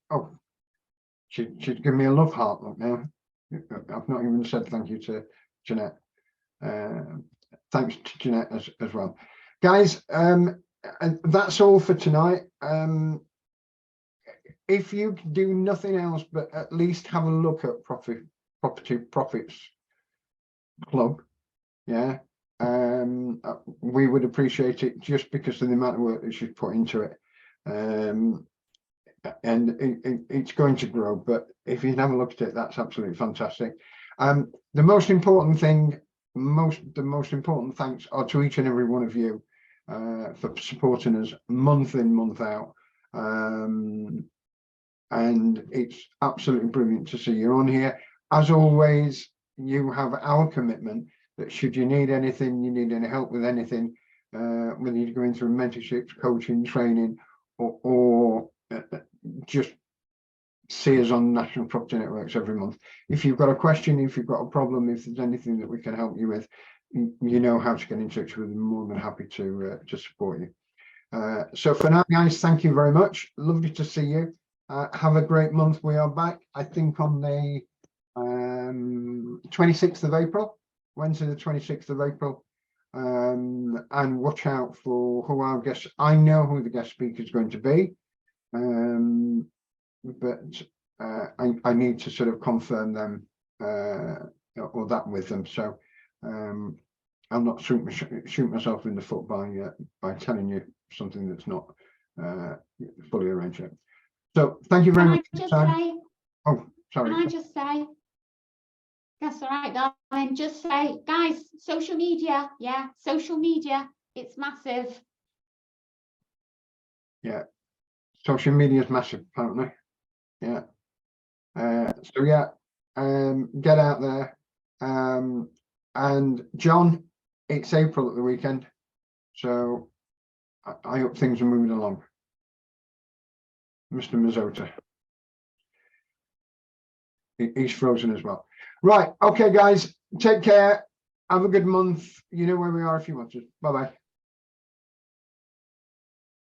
she'd give me a love heart look now. I've not even said thank you to Jeanette. Thanks to Jeanette as well, guys. And that's all for tonight. If you do nothing else but at least have a look at Property Profits Club, yeah, we would appreciate it just because of the amount of work that she's put into it. And it's going to grow, but if you can have a look at it, that's absolutely fantastic. The most important thing, the most important thanks are to each and every one of you for supporting us month in, month out. And it's absolutely brilliant to see you on here. As always, you have our commitment that should you need anything, you need any help with anything, whether you're going through mentorships, coaching, training, or just see us on National Property Networks every month. If you've got a question, if you've got a problem, if there's anything that we can help you with, you know how to get in touch with them. More than happy to support you. So for now, guys, thank you very much. Lovely to see you. Have a great month. We are back, I think, on the 26th of April, Wednesday the 26th of April. And watch out for who our guests. I know who the guest speaker is going to be, but I need to sort of confirm them or that with them. So I'll not shoot myself in the foot by telling you something that's not fully arranged yet. So thank you very much. Oh, sorry. Can I just say? That's all right, darling. Just say, guys, social media. Yeah, social media. It's massive. Yeah, social media is massive, apparently. Yeah. So yeah, get out there. And John, it's April at the weekend, so I hope things are moving along. Mr. Mazzota. He's frozen as well. Right. Okay, guys. Take care. Have a good month. You know where we are if you want to. Bye-bye.